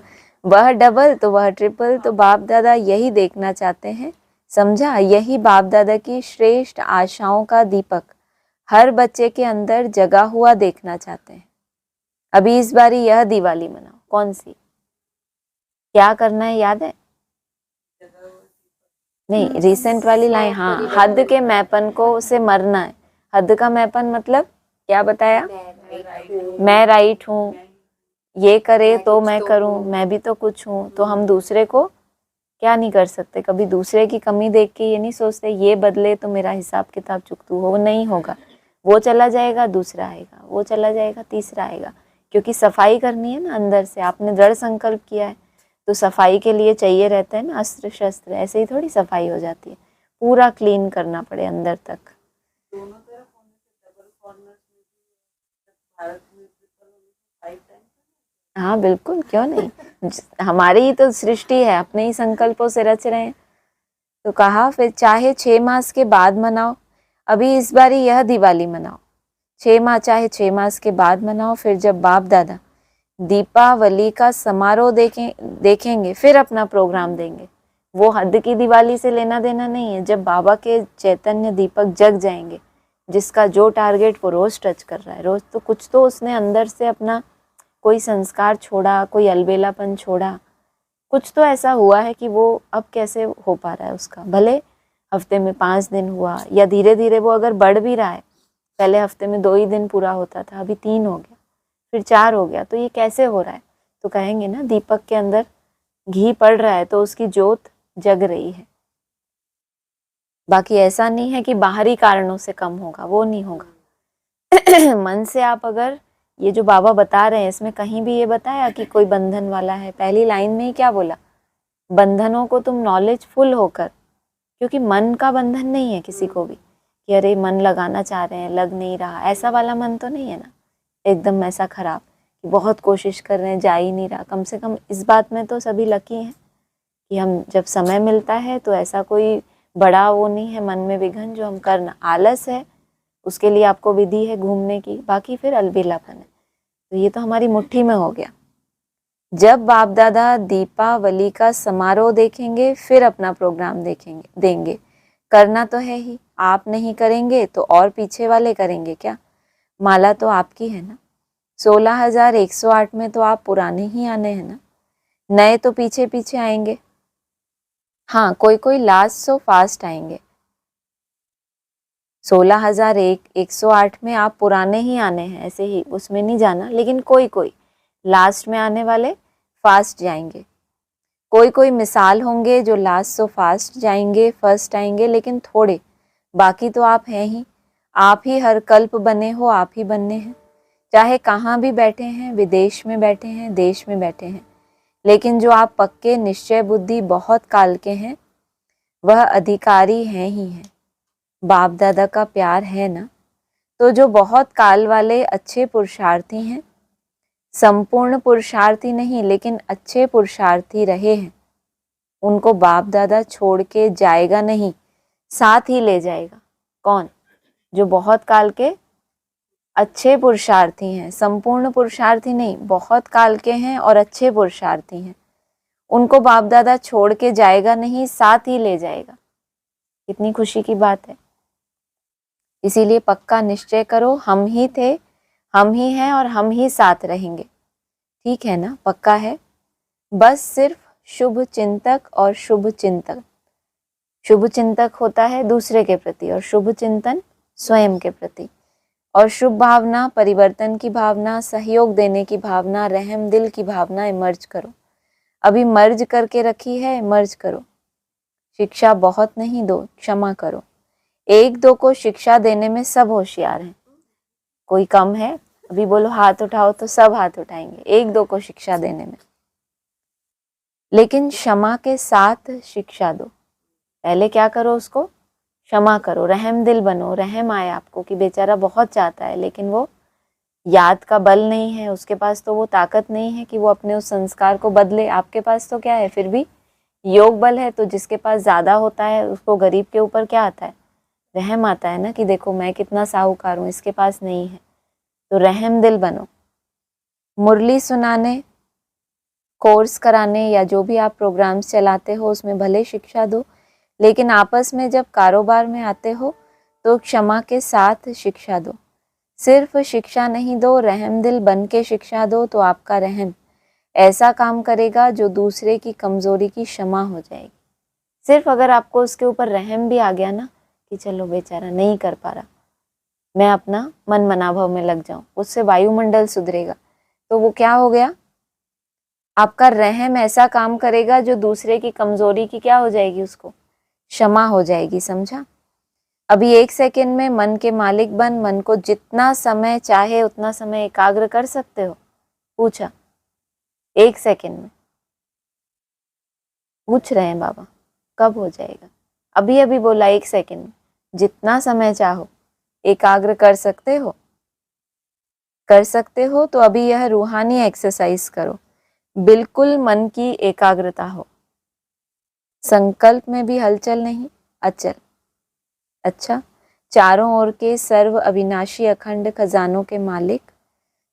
वह डबल तो वह ट्रिपल। तो बाप दादा यही देखना चाहते हैं, समझा? यही बाप दादा की श्रेष्ठ आशाओं का दीपक हर बच्चे के अंदर जगा हुआ देखना चाहते हैं। अभी इस बारी यह दिवाली मनाओ। कौन सी? क्या करना है याद है? नहीं, रिसेंट वाली लाइन। हाँ, हद के मैपन को से मरना है। हद का मैपन मतलब क्या बताया? मैं राइट हूँ, ये करे तो मैं करूँ, मैं भी तो कुछ हूँ। तो हम दूसरे को क्या नहीं कर सकते? कभी दूसरे की कमी देख के ये नहीं सोचते ये बदले तो मेरा हिसाब किताब चुकतू हो, नहीं होगा। वो चला जाएगा, दूसरा आएगा, वो चला जाएगा, तीसरा आएगा। क्योंकि सफाई करनी है ना अंदर से, आपने दृढ़ संकल्प किया है तो सफाई के लिए चाहिए रहते हैं ना अस्त्र शस्त्र। ऐसे ही थोड़ी सफाई हो जाती है, पूरा क्लीन करना पड़े अंदर तक। दोनों तरफ हाँ बिल्कुल, क्यों नहीं? हमारी ही तो सृष्टि है, अपने ही संकल्पों से रच रहे हैं। तो कहा फिर चाहे 6 मास के बाद मनाओ, अभी इस बारी यह दिवाली मनाओ। 6 माह चाहे 6 मास के बाद मनाओ। फिर जब बाप दादा दीपावली का समारोह देखेंगे फिर अपना प्रोग्राम देंगे। वो हद की दिवाली से लेना देना नहीं है। जब बाबा के चैतन्य दीपक जग जाएंगे, जिसका जो टारगेट वो रोज टच कर रहा है, रोज तो कुछ तो उसने अंदर से अपना कोई संस्कार छोड़ा, कोई अलबेलापन छोड़ा, कुछ तो ऐसा हुआ है कि वो अब कैसे हो पा रहा है उसका। भले हफ्ते में 5 दिन हुआ या धीरे धीरे वो अगर बढ़ भी रहा है, पहले हफ्ते में 2 ही दिन पूरा होता था, अभी 3 हो गया, फिर 4 हो गया, तो ये कैसे हो रहा है? तो कहेंगे ना दीपक के अंदर घी पड़ रहा है तो उसकी ज्योत जग रही है। बाकी ऐसा नहीं है कि बाहरी कारणों से कम होगा, वो नहीं होगा। मन से आप अगर ये जो बाबा बता रहे हैं इसमें कहीं भी ये बताया कि कोई बंधन वाला है? पहली लाइन में ही क्या बोला? बंधनों को तुम नॉलेज फुल होकर, क्योंकि मन का बंधन नहीं है किसी को भी कि अरे मन लगाना चाह रहे हैं लग नहीं रहा, ऐसा वाला मन तो नहीं है ना एकदम ऐसा खराब कि बहुत कोशिश कर रहे हैं जा ही नहीं रहा। कम से कम इस बात में तो सभी लकी हैं कि हम जब समय मिलता है तो ऐसा कोई बड़ा वो नहीं है मन में विघन जो हम करना। आलस है, उसके लिए आपको विधि है घूमने की, बाकी फिर अलबेलापन है। तो ये तो हमारी मुट्ठी में हो गया। जब बाप दादा दीपावली का समारोह देखेंगे फिर अपना प्रोग्राम देंगे। करना तो है ही, आप नहीं करेंगे तो और पीछे वाले करेंगे क्या? माला तो आपकी है ना। 16,108 में तो आप पुराने ही आने हैं ना, नए तो पीछे पीछे आएंगे। हाँ, कोई कोई लास्ट सो फास्ट आएंगे। 16,108 में आप पुराने ही आने हैं, ऐसे ही उसमें नहीं जाना। लेकिन कोई कोई लास्ट में आने वाले फास्ट जाएंगे। कोई कोई मिसाल होंगे जो लास्ट सो फास्ट जाएंगे, फर्स्ट आएंगे, लेकिन थोड़े। बाकी तो आप हैं ही, आप ही हर कल्प बने हो, आप ही बनने हैं। चाहे कहाँ भी बैठे हैं, विदेश में बैठे हैं, देश में बैठे हैं, लेकिन जो आप पक्के निश्चय बुद्धि बहुत काल के हैं वह अधिकारी हैं ही हैं। बाप दादा का प्यार है ना, तो जो बहुत काल वाले अच्छे पुरुषार्थी हैं, संपूर्ण पुरुषार्थी नहीं लेकिन अच्छे पुरुषार्थी रहे हैं, उनको बाप दादा छोड़ के जाएगा नहीं, साथ ही ले जाएगा। कौन? जो बहुत काल के अच्छे पुरुषार्थी हैं, संपूर्ण पुरुषार्थी नहीं, बहुत काल के हैं और अच्छे पुरुषार्थी हैं, उनको बाप दादा छोड़ के जाएगा नहीं, साथ ही ले जाएगा। कितनी खुशी की बात है। इसीलिए पक्का निश्चय करो, हम ही थे, हम ही हैं और हम ही साथ रहेंगे। ठीक है ना? पक्का है? बस सिर्फ शुभ चिंतक और शुभ चिंतन। शुभ चिंतक होता है दूसरे के प्रति और शुभ चिंतन स्वयं के प्रति। और शुभ भावना, परिवर्तन की भावना, सहयोग देने की भावना, रहम दिल की भावना मर्ज करो। अभी मर्ज करके रखी है, मर्ज करो। शिक्षा बहुत नहीं दो, क्षमा करो। 1-2 को शिक्षा देने में सब होशियार हैं। कोई कम है? अभी बोलो हाथ उठाओ तो सब हाथ उठाएंगे 1-2 को शिक्षा देने में। लेकिन क्षमा के साथ शिक्षा दो। पहले क्या करो, उसको क्षमा करो, रहम दिल बनो। रहम आए आपको कि बेचारा बहुत चाहता है लेकिन वो याद का बल नहीं है, उसके पास तो वो ताकत नहीं है कि वो अपने उस संस्कार को बदले। आपके पास तो क्या है, फिर भी योग बल है। तो जिसके पास ज़्यादा होता है उसको गरीब के ऊपर क्या आता है, रहम आता है ना, कि देखो मैं कितना साहूकार हूँ, इसके पास नहीं है। तो रहम दिल बनो। मुरली सुनाने, कोर्स कराने या जो भी आप प्रोग्राम्स चलाते हो उसमें भले शिक्षा दो, लेकिन आपस में जब कारोबार में आते हो तो क्षमा के साथ शिक्षा दो। सिर्फ शिक्षा नहीं दो, रहम दिल बन के शिक्षा दो, तो आपका रहम ऐसा काम करेगा जो दूसरे की कमज़ोरी की क्षमा हो जाएगी। सिर्फ अगर आपको उसके ऊपर रहम भी आ गया ना कि चलो बेचारा नहीं कर पा रहा, मैं अपना मन मनाभाव में लग जाऊं, उससे वायुमंडल सुधरेगा। तो वो क्या हो गया, आपका रहम ऐसा काम करेगा जो दूसरे की कमज़ोरी की क्या हो जाएगी, उसको क्षमा हो जाएगी। समझा? अभी 1 सेकंड में मन के मालिक बन, मन को जितना समय चाहे उतना समय एकाग्र कर सकते हो? पूछा। 1 सेकंड में पूछ रहे हैं बाबा, कब हो जाएगा? अभी अभी बोला 1 सेकंड में, जितना समय चाहो एकाग्र कर सकते हो? कर सकते हो तो अभी यह रूहानी एक्सरसाइज करो। बिल्कुल मन की एकाग्रता हो, संकल्प में भी हलचल नहीं, अचल। अच्छा, चारों ओर के सर्व अविनाशी अखंड खजानों के मालिक,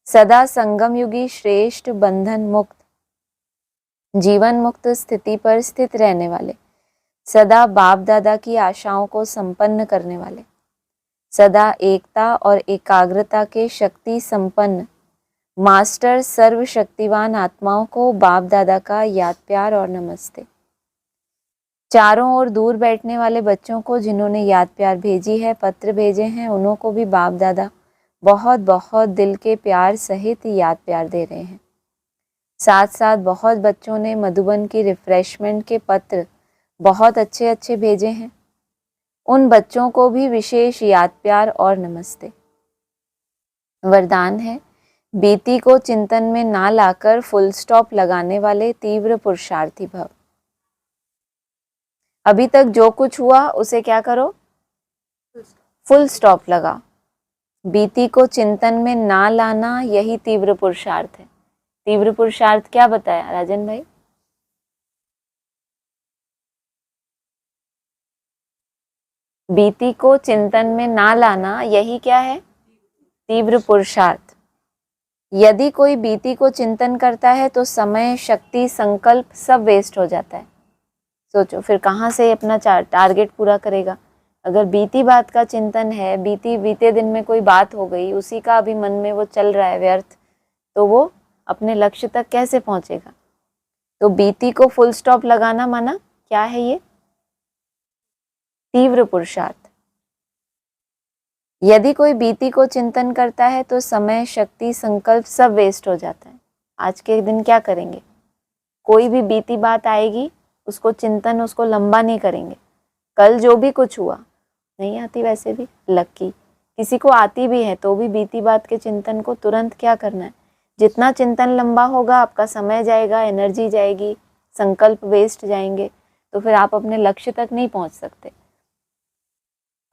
सदा संगम युगी श्रेष्ठ बंधन मुक्त, जीवन मुक्त स्थिति पर स्थित रहने वाले, सदा बाप दादा की आशाओं को संपन्न करने वाले, सदा एकता और एकाग्रता के शक्ति संपन्न मास्टर सर्वशक्तिवान आत्माओं को बाप दादा का याद प्यार और नमस्ते। चारों ओर दूर बैठने वाले बच्चों को जिन्होंने याद प्यार भेजी है, पत्र भेजे हैं, उन्हों को भी बाप दादा बहुत बहुत दिल के प्यार सहित याद प्यार दे रहे हैं। साथ साथ बहुत बच्चों ने मधुबन की रिफ्रेशमेंट के पत्र बहुत अच्छे अच्छे भेजे हैं, उन बच्चों को भी विशेष याद प्यार और नमस्ते। वरदान है, बीती को चिंतन में ना लाकर फुल स्टॉप लगाने वाले तीव्र पुरुषार्थी भव। अभी तक जो कुछ हुआ उसे क्या करो, फुल स्टॉप लगाओ। बीती को चिंतन में ना लाना, यही तीव्र पुरुषार्थ है। तीव्र पुरुषार्थ क्या बताया राजन भाई? बीती को चिंतन में ना लाना, यही क्या है, तीव्र पुरुषार्थ। यदि कोई बीती को चिंतन करता है तो समय, शक्ति, संकल्प सब वेस्ट हो जाता है। सोचो फिर कहाँ से अपना टारगेट पूरा करेगा? अगर बीती बात का चिंतन है, बीते दिन में कोई बात हो गई, उसी का अभी मन में वो चल रहा है व्यर्थ, तो वो अपने लक्ष्य तक कैसे पहुंचेगा? तो बीती को फुल स्टॉप लगाना माना क्या है, ये तीव्र पुरुषार्थ। यदि कोई बीती को चिंतन करता है तो समय, शक्ति, संकल्प सब वेस्ट हो जाता है। आज के दिन क्या करेंगे? कोई भी बीती बात आएगी, उसको चिंतन, उसको लंबा नहीं करेंगे। कल जो भी कुछ हुआ, नहीं आती वैसे भी लक्की, किसी को आती भी है तो भी बीती बात के चिंतन को तुरंत क्या करना है, जितना चिंतन लंबा होगा आपका समय जाएगा, एनर्जी जाएगी, संकल्प वेस्ट जाएंगे, तो फिर आप अपने लक्ष्य तक नहीं पहुंच सकते।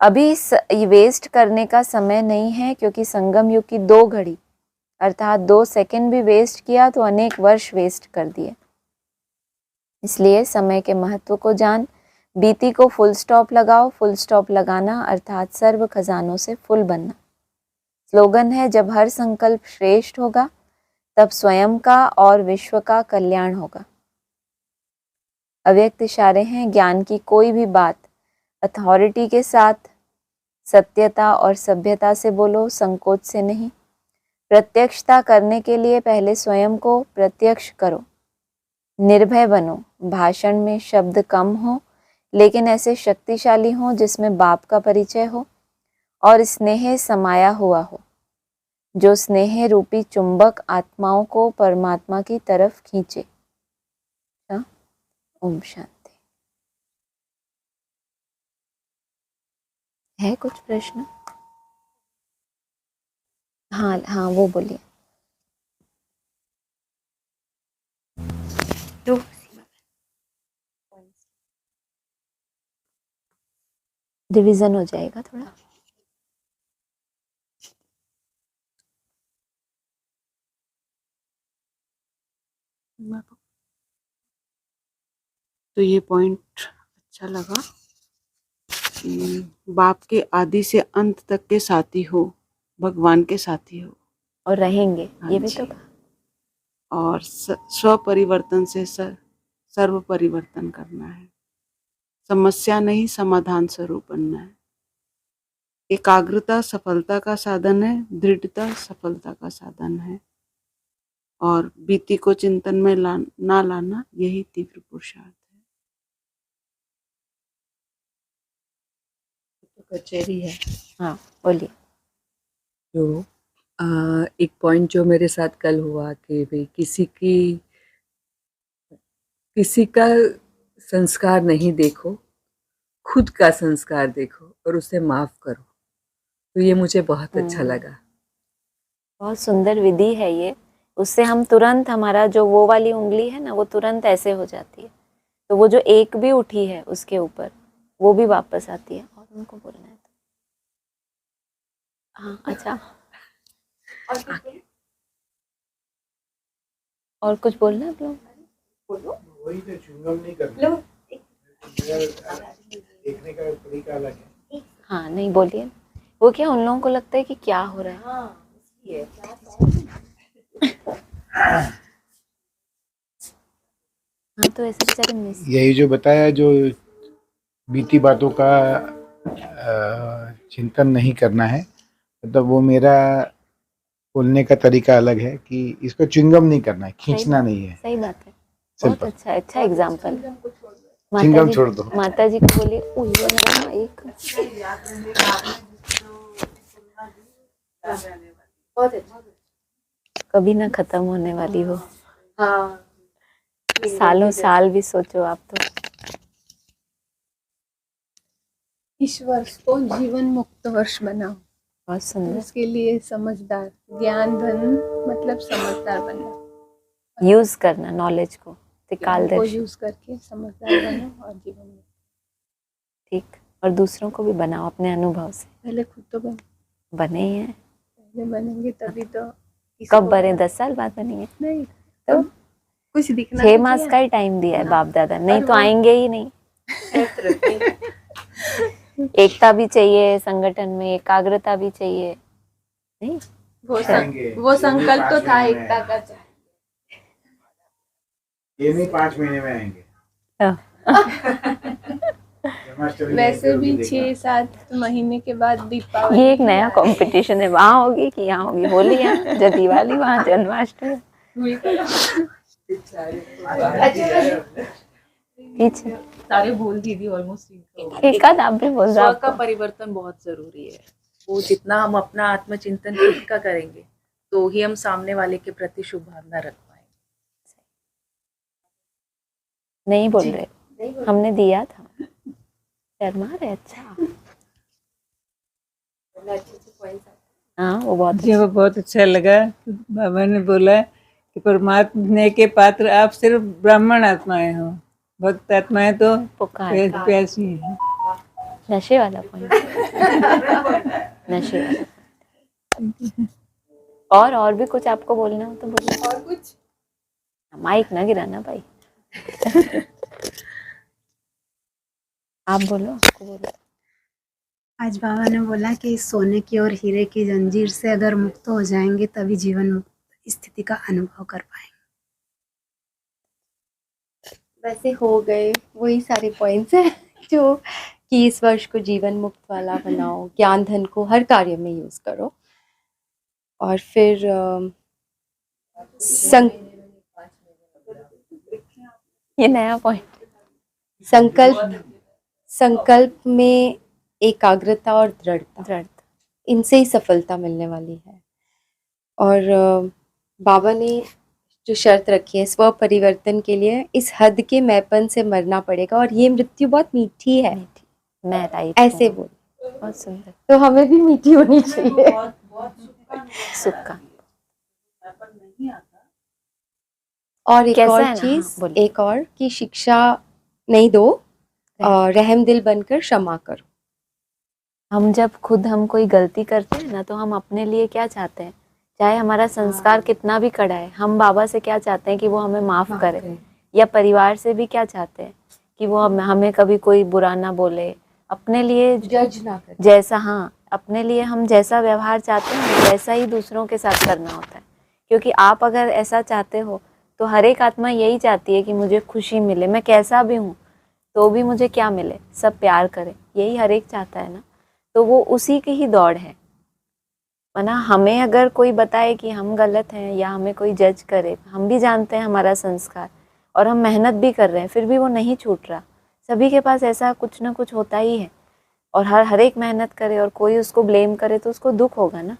अभी वेस्ट करने का समय नहीं है, क्योंकि संगम युग की 2 घड़ी अर्थात 2 सेकंड भी वेस्ट किया तो अनेक वर्ष वेस्ट कर दिए। इसलिए समय के महत्व को जान, बीती को फुल स्टॉप लगाओ। फुल स्टॉप लगाना अर्थात सर्व खजानों से फुल बनना। स्लोगन है, जब हर संकल्प श्रेष्ठ होगा तब स्वयं का और विश्व का कल्याण होगा। अव्यक्त इशारे हैं, ज्ञान की कोई भी बात अथॉरिटी के साथ, सत्यता और सभ्यता से बोलो, संकोच से नहीं। प्रत्यक्षता करने के लिए पहले स्वयं को प्रत्यक्ष करो। निर्भय बनो, भाषण में शब्द कम हो लेकिन ऐसे शक्तिशाली हो जिसमें बाप का परिचय हो और स्नेह समाया हुआ हो, जो स्नेह रूपी चुंबक आत्माओं को परमात्मा की तरफ खींचे। ओम शांति। है कुछ प्रश्न? हाँ हाँ, वो बोलिए। रिवीजन हो जाएगा थोड़ा। तो ये पॉइंट अच्छा लगा। बाप के आदि से अंत तक के साथी हो, भगवान के साथी हो और रहेंगे, ये भी जी। तो कहा। और स्व परिवर्तन से सर्व परिवर्तन करना है। समस्या नहीं समाधान स्वरूप बनना है। एकाग्रता सफलता का साधन है, दृढ़ता सफलता का साधन है। और बीती को चिंतन में ना लाना, यही तीव्र पुरुषार्थ है। तो कचहरी है। हाँ बोलिए। तो एक पॉइंट जो मेरे साथ कल हुआ कि भाई किसी का संस्कार नहीं देखो, खुद का संस्कार देखो और उसे माफ करो। तो ये मुझे बहुत अच्छा लगा। बहुत सुंदर विधि है ये। उससे हम तुरंत, हमारा जो वो वाली उंगली है ना, वो तुरंत ऐसे हो जाती है। तो वो जो एक भी उठी है उसके ऊपर, वो भी वापस आती है। और उनको बोलना है तो हाँ अच्छा। और कुछ बोलना है आप लोग? वही तो, चुंगम नहीं करना। देखने का तरीका अलग है। हाँ नहीं बोलिए। वो क्या, उन लोगों को लगता है कि क्या हो रहा है। हाँ तो ऐसे बेचारे मिस। यही जो बताया, जो बीती बातों का चिंतन नहीं करना है, मतलब वो मेरा बोलने का तरीका अलग है कि इसको च्युइंगम नहीं करना है, खींचना नहीं है। सही बात है। बहुत सिंपल। अच्छा, अच्छा एग्जाम्पल। चिंगम छोड़ दो। माता जी को बोलिए, एक बहुत अच्छा। कभी ना खत्म होने वाली हो। हाँ, सालों साल भी सोचो आप तो। इस वर्ष को जीवन मुक्त वर्ष बनाओ। बहुत सुंदर। उसके लिए समझदार, ज्ञान धन मतलब समझदार बनना, यूज करना नॉलेज को, को कालदर्शी। यूज करके समझदार बनो और जीवन में। ठीक। और दूसरों को भी बनाओ अपने अनुभव से। पहले खुद तो बने ही हैं। पहले बनेंगे तभी तो। कब बने? 10 साल बाद बनेंगे। नहीं तो कुछ दिखना 6 मास का ही टाइम दिया है बाप दादा, नहीं तो आएंगे ही नहीं। एकता भी चाहिए संगठन में, एकाग्रता भी चाहिए। नहीं वो संकल्प तो था एकता का। ये नहीं 5 महीने में आएंगे। वैसे भी 6-7 महीने के बाद दीपावली। ये एक नया कंपटीशन है, वहाँ होगी कि यहाँ होगी होली, यहाँ जो दिवाली, वहाँ जन्माष्टमी। पीछे सारे बोल दीदी ऑलमोस्ट। एक आध आप भी बोल रहे स्व का परिवर्तन बहुत जरूरी है। वो जितना हम अपना आत्मचिंतन खुद का करेंगे तो ही हम सामने वाले के प्रति शुभ भावना रख पाएंगे। नहीं बोल रहे, हमने दिया था। शर्मा रहे। अच्छा हाँ, वो बहुत मुझे वो बहुत अच्छा लगा। बाबा ने बोला कि परमात्मा के पात्र आप सिर्फ ब्राह्मण आत्माएं हो, भक्त आत्माएं तो पुकार प्यासी है। नशे वाला पॉइंट। नशे वाला। और भी कुछ आपको बोलना हो तो बोलिए। और कुछ माइक ना गिराना भाई। आप बोलो, आपको बोलो। आज बाबा ने बोला कि सोने की और हीरे की जंजीर से अगर मुक्त हो जाएंगे तभी जीवन मुक्त स्थिति का अनुभव कर पाएंगे। वैसे हो गए वही सारे पॉइंट्स हैं जो कि इस वर्ष को जीवन मुक्त वाला बनाओ, ज्ञान धन को हर कार्य में यूज करो। और फिर ये नया पॉइंट। संकल्प में एकाग्रता और दृढ़ता, इनसे ही सफलता मिलने वाली है। और बाबा ने जो शर्त रखी है स्व परिवर्तन के लिए, इस हद के मैपन से मरना पड़ेगा और ये मृत्यु बहुत मीठी है। मैं राइट ऐसे बोल। बहुत सुंदर। तो हमें भी मीठी होनी चाहिए। सुक्का। और एक कैसा और है ना? चीज, हाँ, बोलिए। एक और की शिक्षा नहीं दो, रहम दिल बनकर क्षमा करो। हम जब खुद हम कोई गलती करते हैं ना, तो हम अपने लिए क्या चाहते हैं, चाहे हमारा संस्कार कितना भी कड़ा है, हम बाबा से क्या चाहते हैं कि वो हमें माफ़ करे, या परिवार से भी क्या चाहते हैं कि वो हमें कभी कोई बुरा ना बोले, अपने लिए जज ना करे। जैसा, हाँ, अपने लिए हम जैसा व्यवहार चाहते हैं वैसा ही दूसरों के साथ करना होता है। क्योंकि आप अगर ऐसा चाहते हो तो हर एक आत्मा यही चाहती है कि मुझे खुशी मिले, मैं कैसा भी हूँ तो भी मुझे क्या मिले, सब प्यार करे, यही हर एक चाहता है ना। तो वो उसी की ही दौड़ है। वरना हमें अगर कोई बताए कि हम गलत हैं या हमें कोई जज करे, हम भी जानते हैं हमारा संस्कार और हम मेहनत भी कर रहे हैं, फिर भी वो नहीं छूट रहा। सभी के पास ऐसा कुछ ना कुछ होता ही है, और हर एक मेहनत करे और कोई उसको ब्लेम करे तो उसको दुख होगा ना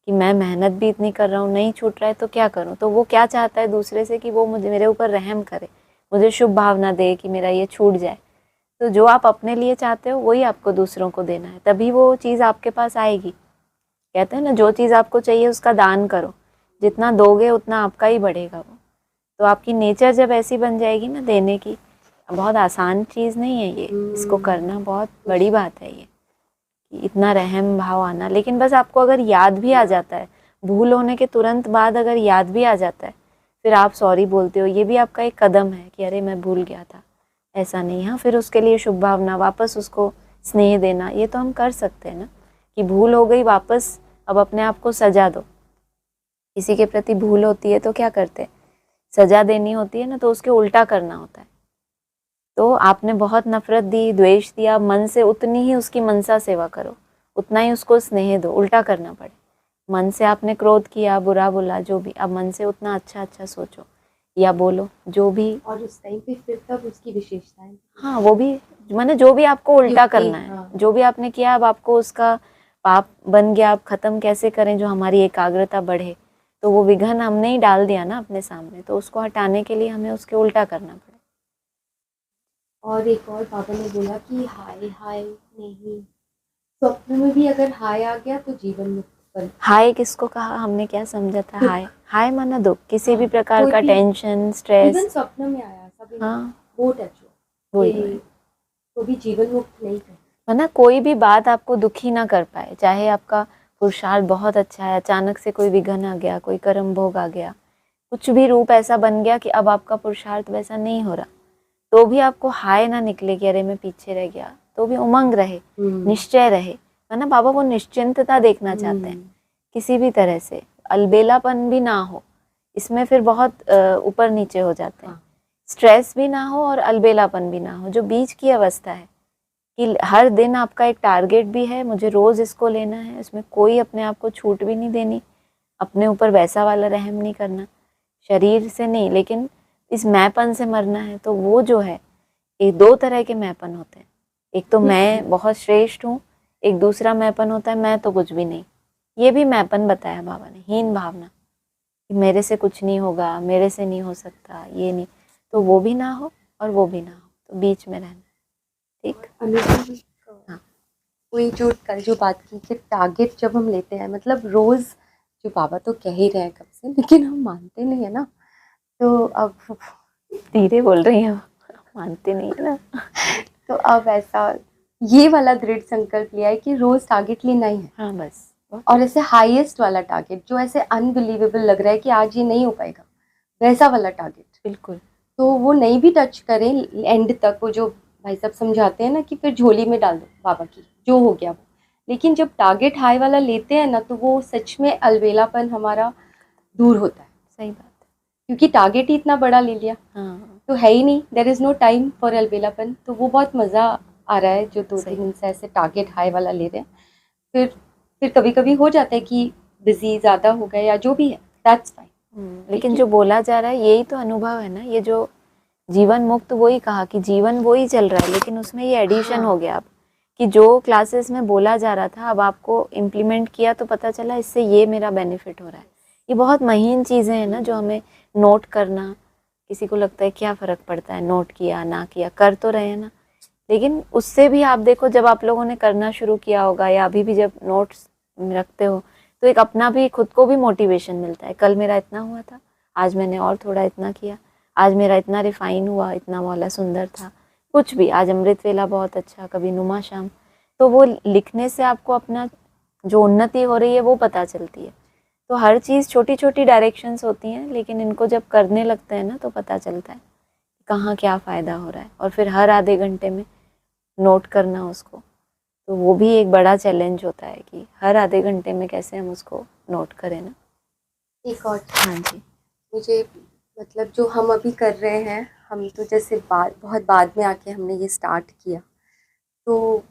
कि मैं मेहनत भी इतनी कर रहा हूँ, नहीं छूट रहा है तो क्या करूँ। तो वो क्या चाहता है दूसरे से कि वो मुझे, मेरे ऊपर रहम करे, मुझे शुभ भावना दे कि मेरा ये छूट जाए। तो जो आप अपने लिए चाहते हो वही आपको दूसरों को देना है, तभी वो चीज़ आपके पास आएगी। कहते हैं ना, जो चीज़ आपको चाहिए उसका दान करो, जितना दोगे उतना आपका ही बढ़ेगा वो। तो आपकी नेचर जब ऐसी बन जाएगी ना देने की, बहुत आसान चीज़ नहीं है ये, इसको करना बहुत बड़ी बात है ये, कि इतना रहम भाव आना। लेकिन बस आपको अगर याद भी आ जाता है, भूल होने के तुरंत बाद अगर याद भी आ जाता है, फिर आप सॉरी बोलते हो, ये भी आपका एक कदम है कि अरे मैं भूल गया था, ऐसा नहीं। हाँ, फिर उसके लिए शुभ भावना, वापस उसको स्नेह देना, ये तो हम कर सकते हैं ना, कि भूल हो गई, वापस अब अपने आप को सजा दो। किसी के प्रति भूल होती है तो क्या करते हैं, सजा देनी होती है ना, तो उसके उल्टा करना होता है। तो आपने बहुत नफरत दी, द्वेष दिया, मन से उतनी ही उसकी मनसा सेवा करो, उतना ही उसको स्नेह दो, उल्टा करना पड़े। मन से आपने क्रोध किया, बुरा बोला, जो भी, अब मन से उतना अच्छा अच्छा सोचो या बोलो जो भी। और उस टाइम पे फिर तब उसकी विशेषताएं, हाँ, वो भी, माने जो भी आपको उल्टा युक्ति, करना है, हाँ। जो भी आपने किया, अब आपको उसका पाप बन गया, आप खत्म कैसे करें जो हमारी एकाग्रता बढ़े। तो वो विघन हमने ही डाल दिया ना अपने सामने, तो उसको हटाने के लिए हमें उसके उल्टा करना पड़े। और एक और बाबा ने बोला कि हाय हाय नहीं, स्वप्न में भी अगर हाय आ गया तो जीवन मुक्त बन। हाय किसको कहा, हमने क्या समझा था हाय? हाय माना दुख, किसी भी प्रकार कोई का भी- टेंशन, स्ट्रेस। इवन स्वप्न में आया सब, हाँ, वो टच हो, वही कि तो भी जीवन मुक्त नहीं कर। वरना कोई भी बात आपको दुखी ना कर पाए, चाहे आपका पुरुषार्थ बहुत अच्छा है, अचानक से कोई विघन आ गया, कोई कर्म भोग आ गया, कुछ भी रूप ऐसा बन गया कि अब आपका पुरुषार्थ वैसा नहीं हो रहा, तो भी आपको हाय ना निकले कि अरे मैं पीछे रह गया, तो भी उमंग रहे, निश्चय रहे। है ना, बाबा वो निश्चिंतता देखना चाहते हैं, किसी भी तरह से अलबेलापन भी ना हो, इसमें फिर बहुत ऊपर नीचे हो जाते हैं। स्ट्रेस भी ना हो और अलबेलापन भी ना हो, जो बीच की अवस्था है कि हर दिन आपका एक टारगेट भी है, मुझे रोज इसको लेना है, इसमें कोई अपने आप को छूट भी नहीं देनी, अपने ऊपर वैसा वाला रहम नहीं करना, शरीर से नहीं लेकिन इस मैंपन से मरना है। तो वो जो है, ये दो तरह के मैंपन होते हैं, एक तो मैं बहुत श्रेष्ठ हूँ, एक दूसरा मैंपन होता है मैं तो कुछ भी नहीं। ये भी मैंपन बताया बाबा ने, हीन भावना कि मेरे से कुछ नहीं होगा, मेरे से नहीं हो सकता, ये नहीं, तो वो भी ना हो और वो भी ना हो, तो बीच में रहना। ठीक, हाँ, वही जो कल जो बात की कि टारगेट जब हम लेते हैं, मतलब रोज, जो बाबा तो कह ही रहे हैं कब से, लेकिन हम मानते नहीं है ना, तो अब धीरे बोल रही हूँ, मानते नहीं है ना। तो अब ऐसा ये वाला दृढ़ संकल्प लिया है कि रोज टारगेट लेना ही है, हाँ बस, और ऐसे हाईएस्ट वाला टारगेट जो ऐसे अनबिलीवेबल लग रहा है कि आज ये नहीं हो पाएगा, वैसा वाला टारगेट बिल्कुल। तो वो नहीं भी टच करें एंड तक, वो जो भाई साहब समझाते हैं ना कि फिर झोली में डाल दो बाबा की, जो हो गया वो। लेकिन जब टारगेट हाई वाला लेते हैं ना, तो वो सच में अलबेलापन हमारा दूर होता है, सही बात है। क्योंकि टारगेट ही इतना बड़ा ले लिया, हाँ, तो है ही नहीं, there is no time for अलबेलापन। तो वो बहुत मज़ा आ रहा है जो 2-3 दिन से ऐसे टारगेट हाई वाला ले रहे हैं। फिर कभी कभी हो जाता है कि बिजी ज़्यादा हो गए या जो भी है, दैट्स फाइन। लेकिन जो बोला जा रहा है यही तो अनुभव है ना, ये जो जीवन मुक्त, वही कहा कि जीवन वही चल रहा है, लेकिन उसमें ये एडिशन हो गया अब कि जो क्लासेस में बोला जा रहा था अब आपको इम्प्लीमेंट किया तो पता चला इससे ये मेरा बेनिफिट हो रहा है। ये बहुत महीन चीज़ें हैं ना जो हमें नोट करना, किसी को लगता है क्या फ़र्क पड़ता है नोट किया ना किया, कर तो रहे हैं ना। लेकिन उससे भी आप देखो, जब आप लोगों ने करना शुरू किया होगा या अभी भी जब नोट्स रखते हो, तो एक अपना भी, खुद को भी मोटिवेशन मिलता है, कल मेरा इतना हुआ था, आज मैंने और थोड़ा इतना किया, आज मेरा इतना रिफाइन हुआ, इतना वाला सुंदर था, कुछ भी, आज अमृत वेला बहुत अच्छा, कभी नुमा शाम, तो वो लिखने से आपको अपना जो उन्नति हो रही है वो पता चलती है। तो हर चीज़ छोटी छोटी डायरेक्शंस होती हैं, लेकिन इनको जब करने लगते हैं ना तो पता चलता है कहाँ क्या फ़ायदा हो रहा है, और फिर हर आधे घंटे में नोट करना उसको, तो वो भी एक बड़ा चैलेंज होता है कि हर आधे घंटे में कैसे हम उसको नोट करें ना। एक और हाँ जी। मुझे मतलब जो हम अभी कर रहे हैं, हम तो जैसे बहुत बाद में आके हमने ये स्टार्ट किया, तो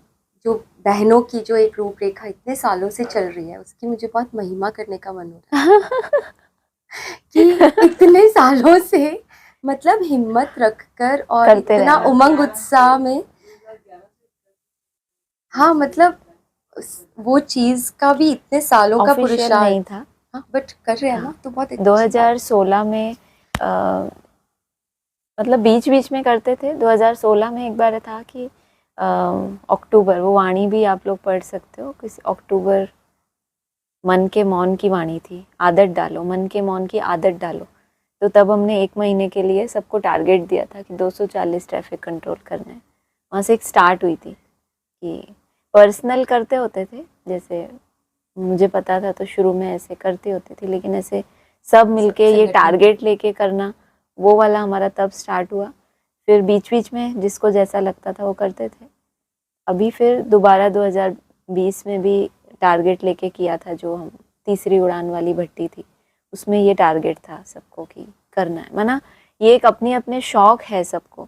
जो बहनों की जो एक रूपरेखा इतने सालों से चल रही है, उसकी मुझे बहुत महिमा करने का मन हो रहा है कि इतने सालों से मतलब हिम्मत रखकर और करते इतना रहना। उमंग उत्साह में, हाँ मतलब वो चीज़ का भी इतने सालों का ऑफिशियल पुरुषार्थ, नहीं था। हाँ बट कर रहे हैं ना, हाँ। तो बहुत अच्छी बात है। 2016 में मतलब बीच बीच में करते थे। 2016 में एक बार था कि अक्टूबर, वो वाणी भी आप लोग पढ़ सकते हो, किसी अक्टूबर मन के मौन की वाणी थी, आदत डालो, मन के मौन की आदत डालो। तो तब हमने 1 महीने के लिए सबको टारगेट दिया था कि 240 ट्रैफिक कंट्रोल करना है। वहाँ से एक स्टार्ट हुई थी कि पर्सनल करते होते थे, जैसे मुझे पता था तो शुरू में ऐसे करती होती थी, लेकिन ऐसे सब मिलके ये टारगेट लेके करना, वो वाला हमारा तब स्टार्ट हुआ। फिर बीच बीच में जिसको जैसा लगता था वो करते थे। अभी फिर दोबारा 2020 में भी टारगेट लेके किया था, जो हम तीसरी उड़ान वाली भट्टी थी, उसमें ये टारगेट था सबको कि करना है। माना ये एक अपने अपने शौक है सबको,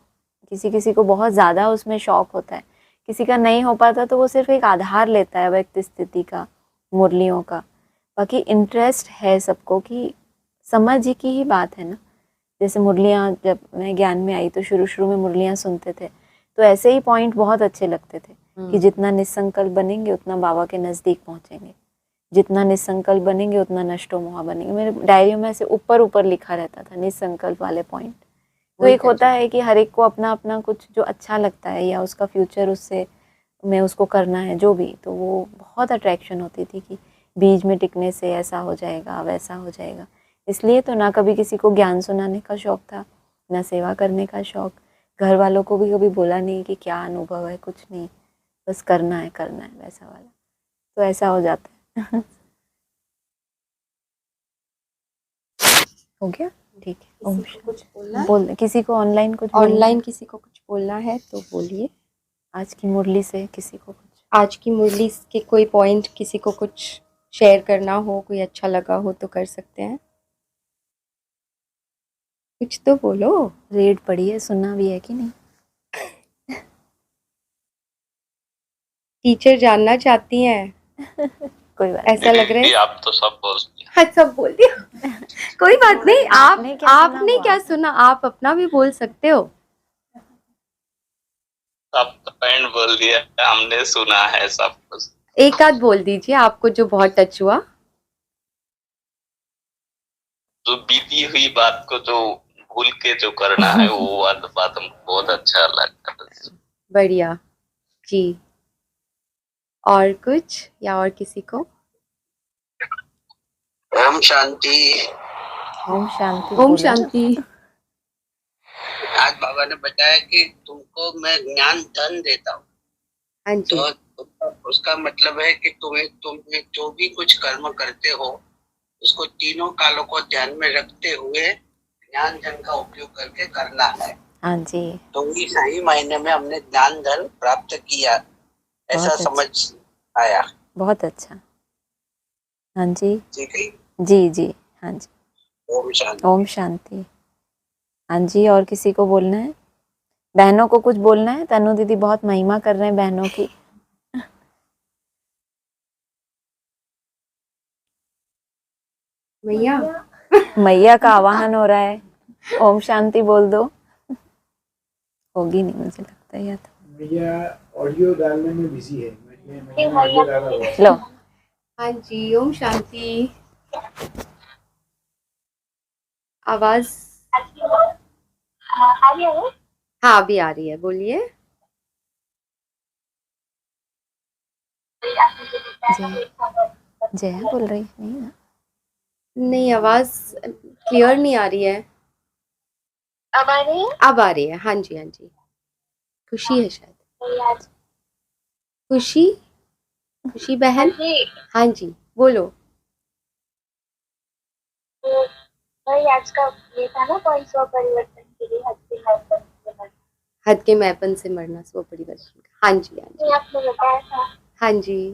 किसी किसी को बहुत ज़्यादा उसमें शौक होता है, किसी का नहीं हो पाता तो वो सिर्फ एक आधार लेता है व्यक्ति स्थिति का, मुरलियों का। बाकी इंटरेस्ट है सबको कि समझ की ही बात है ना। जैसे मुरलियाँ, जब मैं ज्ञान में आई तो शुरू शुरू में मुरलियाँ सुनते थे, तो ऐसे ही पॉइंट बहुत अच्छे लगते थे कि जितना निसंकल्प बनेंगे उतना बाबा के नज़दीक पहुँचेंगे, जितना निसंकल्प बनेंगे उतना नष्टो मोहा बनेंगे। मेरे डायरियों में ऐसे ऊपर ऊपर लिखा रहता था निसंकल्प वाले पॉइंट। तो एक होता है कि हर एक को अपना अपना कुछ जो अच्छा लगता है या उसका फ्यूचर उससे में उसको करना है जो भी, तो वो बहुत अट्रैक्शन होती थी कि बीज में टिकने से ऐसा हो जाएगा वैसा हो जाएगा। इसलिए तो ना कभी किसी को ज्ञान सुनाने का शौक था, ना सेवा करने का शौक। घर वालों को भी कभी बोला नहीं कि क्या अनुभव है, कुछ नहीं, बस करना है वैसा वाला। तो ऐसा हो जाता है। हो गया, ठीक है। ओम किसी को कुछ बोलना है? बोल, किसी को ऑनलाइन कुछ ऑनलाइन किसी को कुछ बोलना है तो बोलिए। आज की मुरली से किसी को कुछ, आज की मुरली के कोई पॉइंट किसी को कुछ शेयर करना हो, कोई अच्छा लगा हो तो कर सकते हैं। कुछ तो बोलो। रेड पड़ी है, सुनना भी है कि नहीं? टीचर जानना चाहती हैं, कोई बात ऐसा लग रहा है। आप तो सब बोल हाँ सब बोल दिया। कोई बात नहीं, आपने क्या सुना, आप अपना भी बोल सकते हो। सब तो पॉइंट बोल दिया, हमने सुना है सब कुछ। एक आध बोल दीजिए आपको जो बहुत टच हुआ। जो बीती हुई बात को जो भूल के जो करना है वो बात हमको बहुत अच्छा लगता है। बढ़िया जी। और कुछ या और किसी को? ओम शांति। ओम शांति। ओम शांति। आज बाबा ने बताया कि तुमको मैं ज्ञान धन देता हूँ। हाँ जी। तो उसका मतलब है कि तुम्हें जो भी कुछ कर्म करते हो उसको तीनों कालों को ध्यान में रखते हुए ज्ञान धन का उपयोग करके करना है। हाँ जी, तो ये सही मायने में हमने ज्ञान धन प्राप्त किया, ऐसा समझ आया। बहुत अच्छा। हाँ जी ठीक है जी जी। हाँ जी, ओम शांति। ओम शांति। हाँ जी, और किसी को बोलना है? बहनों को कुछ बोलना है? तनु दीदी बहुत महिमा कर रहे हैं बहनों की। भैया मैया का आवाहन हो रहा है, ओम शांति बोल दो। होगी नहीं मुझे लगता है, या तो भैया ऑडियो डालने में बिजी है, मैंने ऑडियो डाला हुआ है। लो। हाँ जी, ओम शांति। आवाज हाँ अभी आ रही है, बोलिए। जया बोल रही नहीं ना? नहीं, आवाज क्लियर नहीं आ रही है। अब आ रही है? अब आ रही है, हाँ जी हाँ जी। खुशी है शायद। खुशी खुशी बहन, हाँ जी बोलो। भाई आज का ये था ना पॉइंट स्व परिवर्तन के लिए हद के मैपन से मरना स्व परिवर्तन का। हाँ जी हाँ जी आपने बताया था, हाँ जी,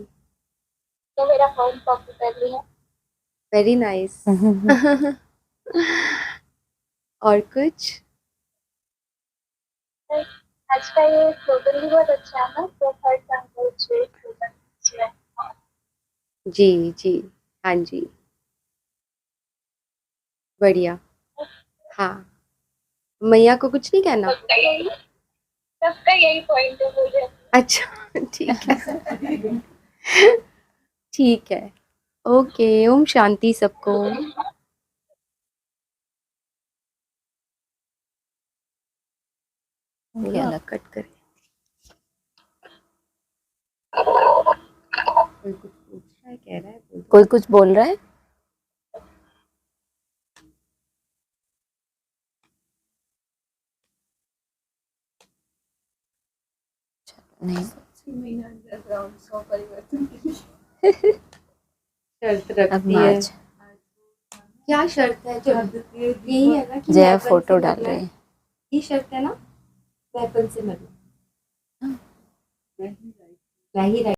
तो मेरा पॉइंट कॉपी कर लिया। Very nice. और कुछ? आज का ये स्लोगन भी बहुत अच्छा है ना, तो हर संकल्प से जी जी हाँ जी, बढ़िया। हाँ, मैया को कुछ नहीं कहना? सबका यही पॉइंट है मुझे। अच्छा ठीक है। ठीक है, ओके, ओम शांति सबको। ये अलग कट करें। कोई कुछ पूछ रहा है, कह रहा है, बोल दो। कोई कुछ बोल रहा है? नहीं, शर्त अब रखती है। मार्च। क्या शर्त है? जो यही है ना कि जया मैपन फोटो से डाल मरना रही है। है। ये शर्त है ना, मैपन से मरना। मैं ही राइट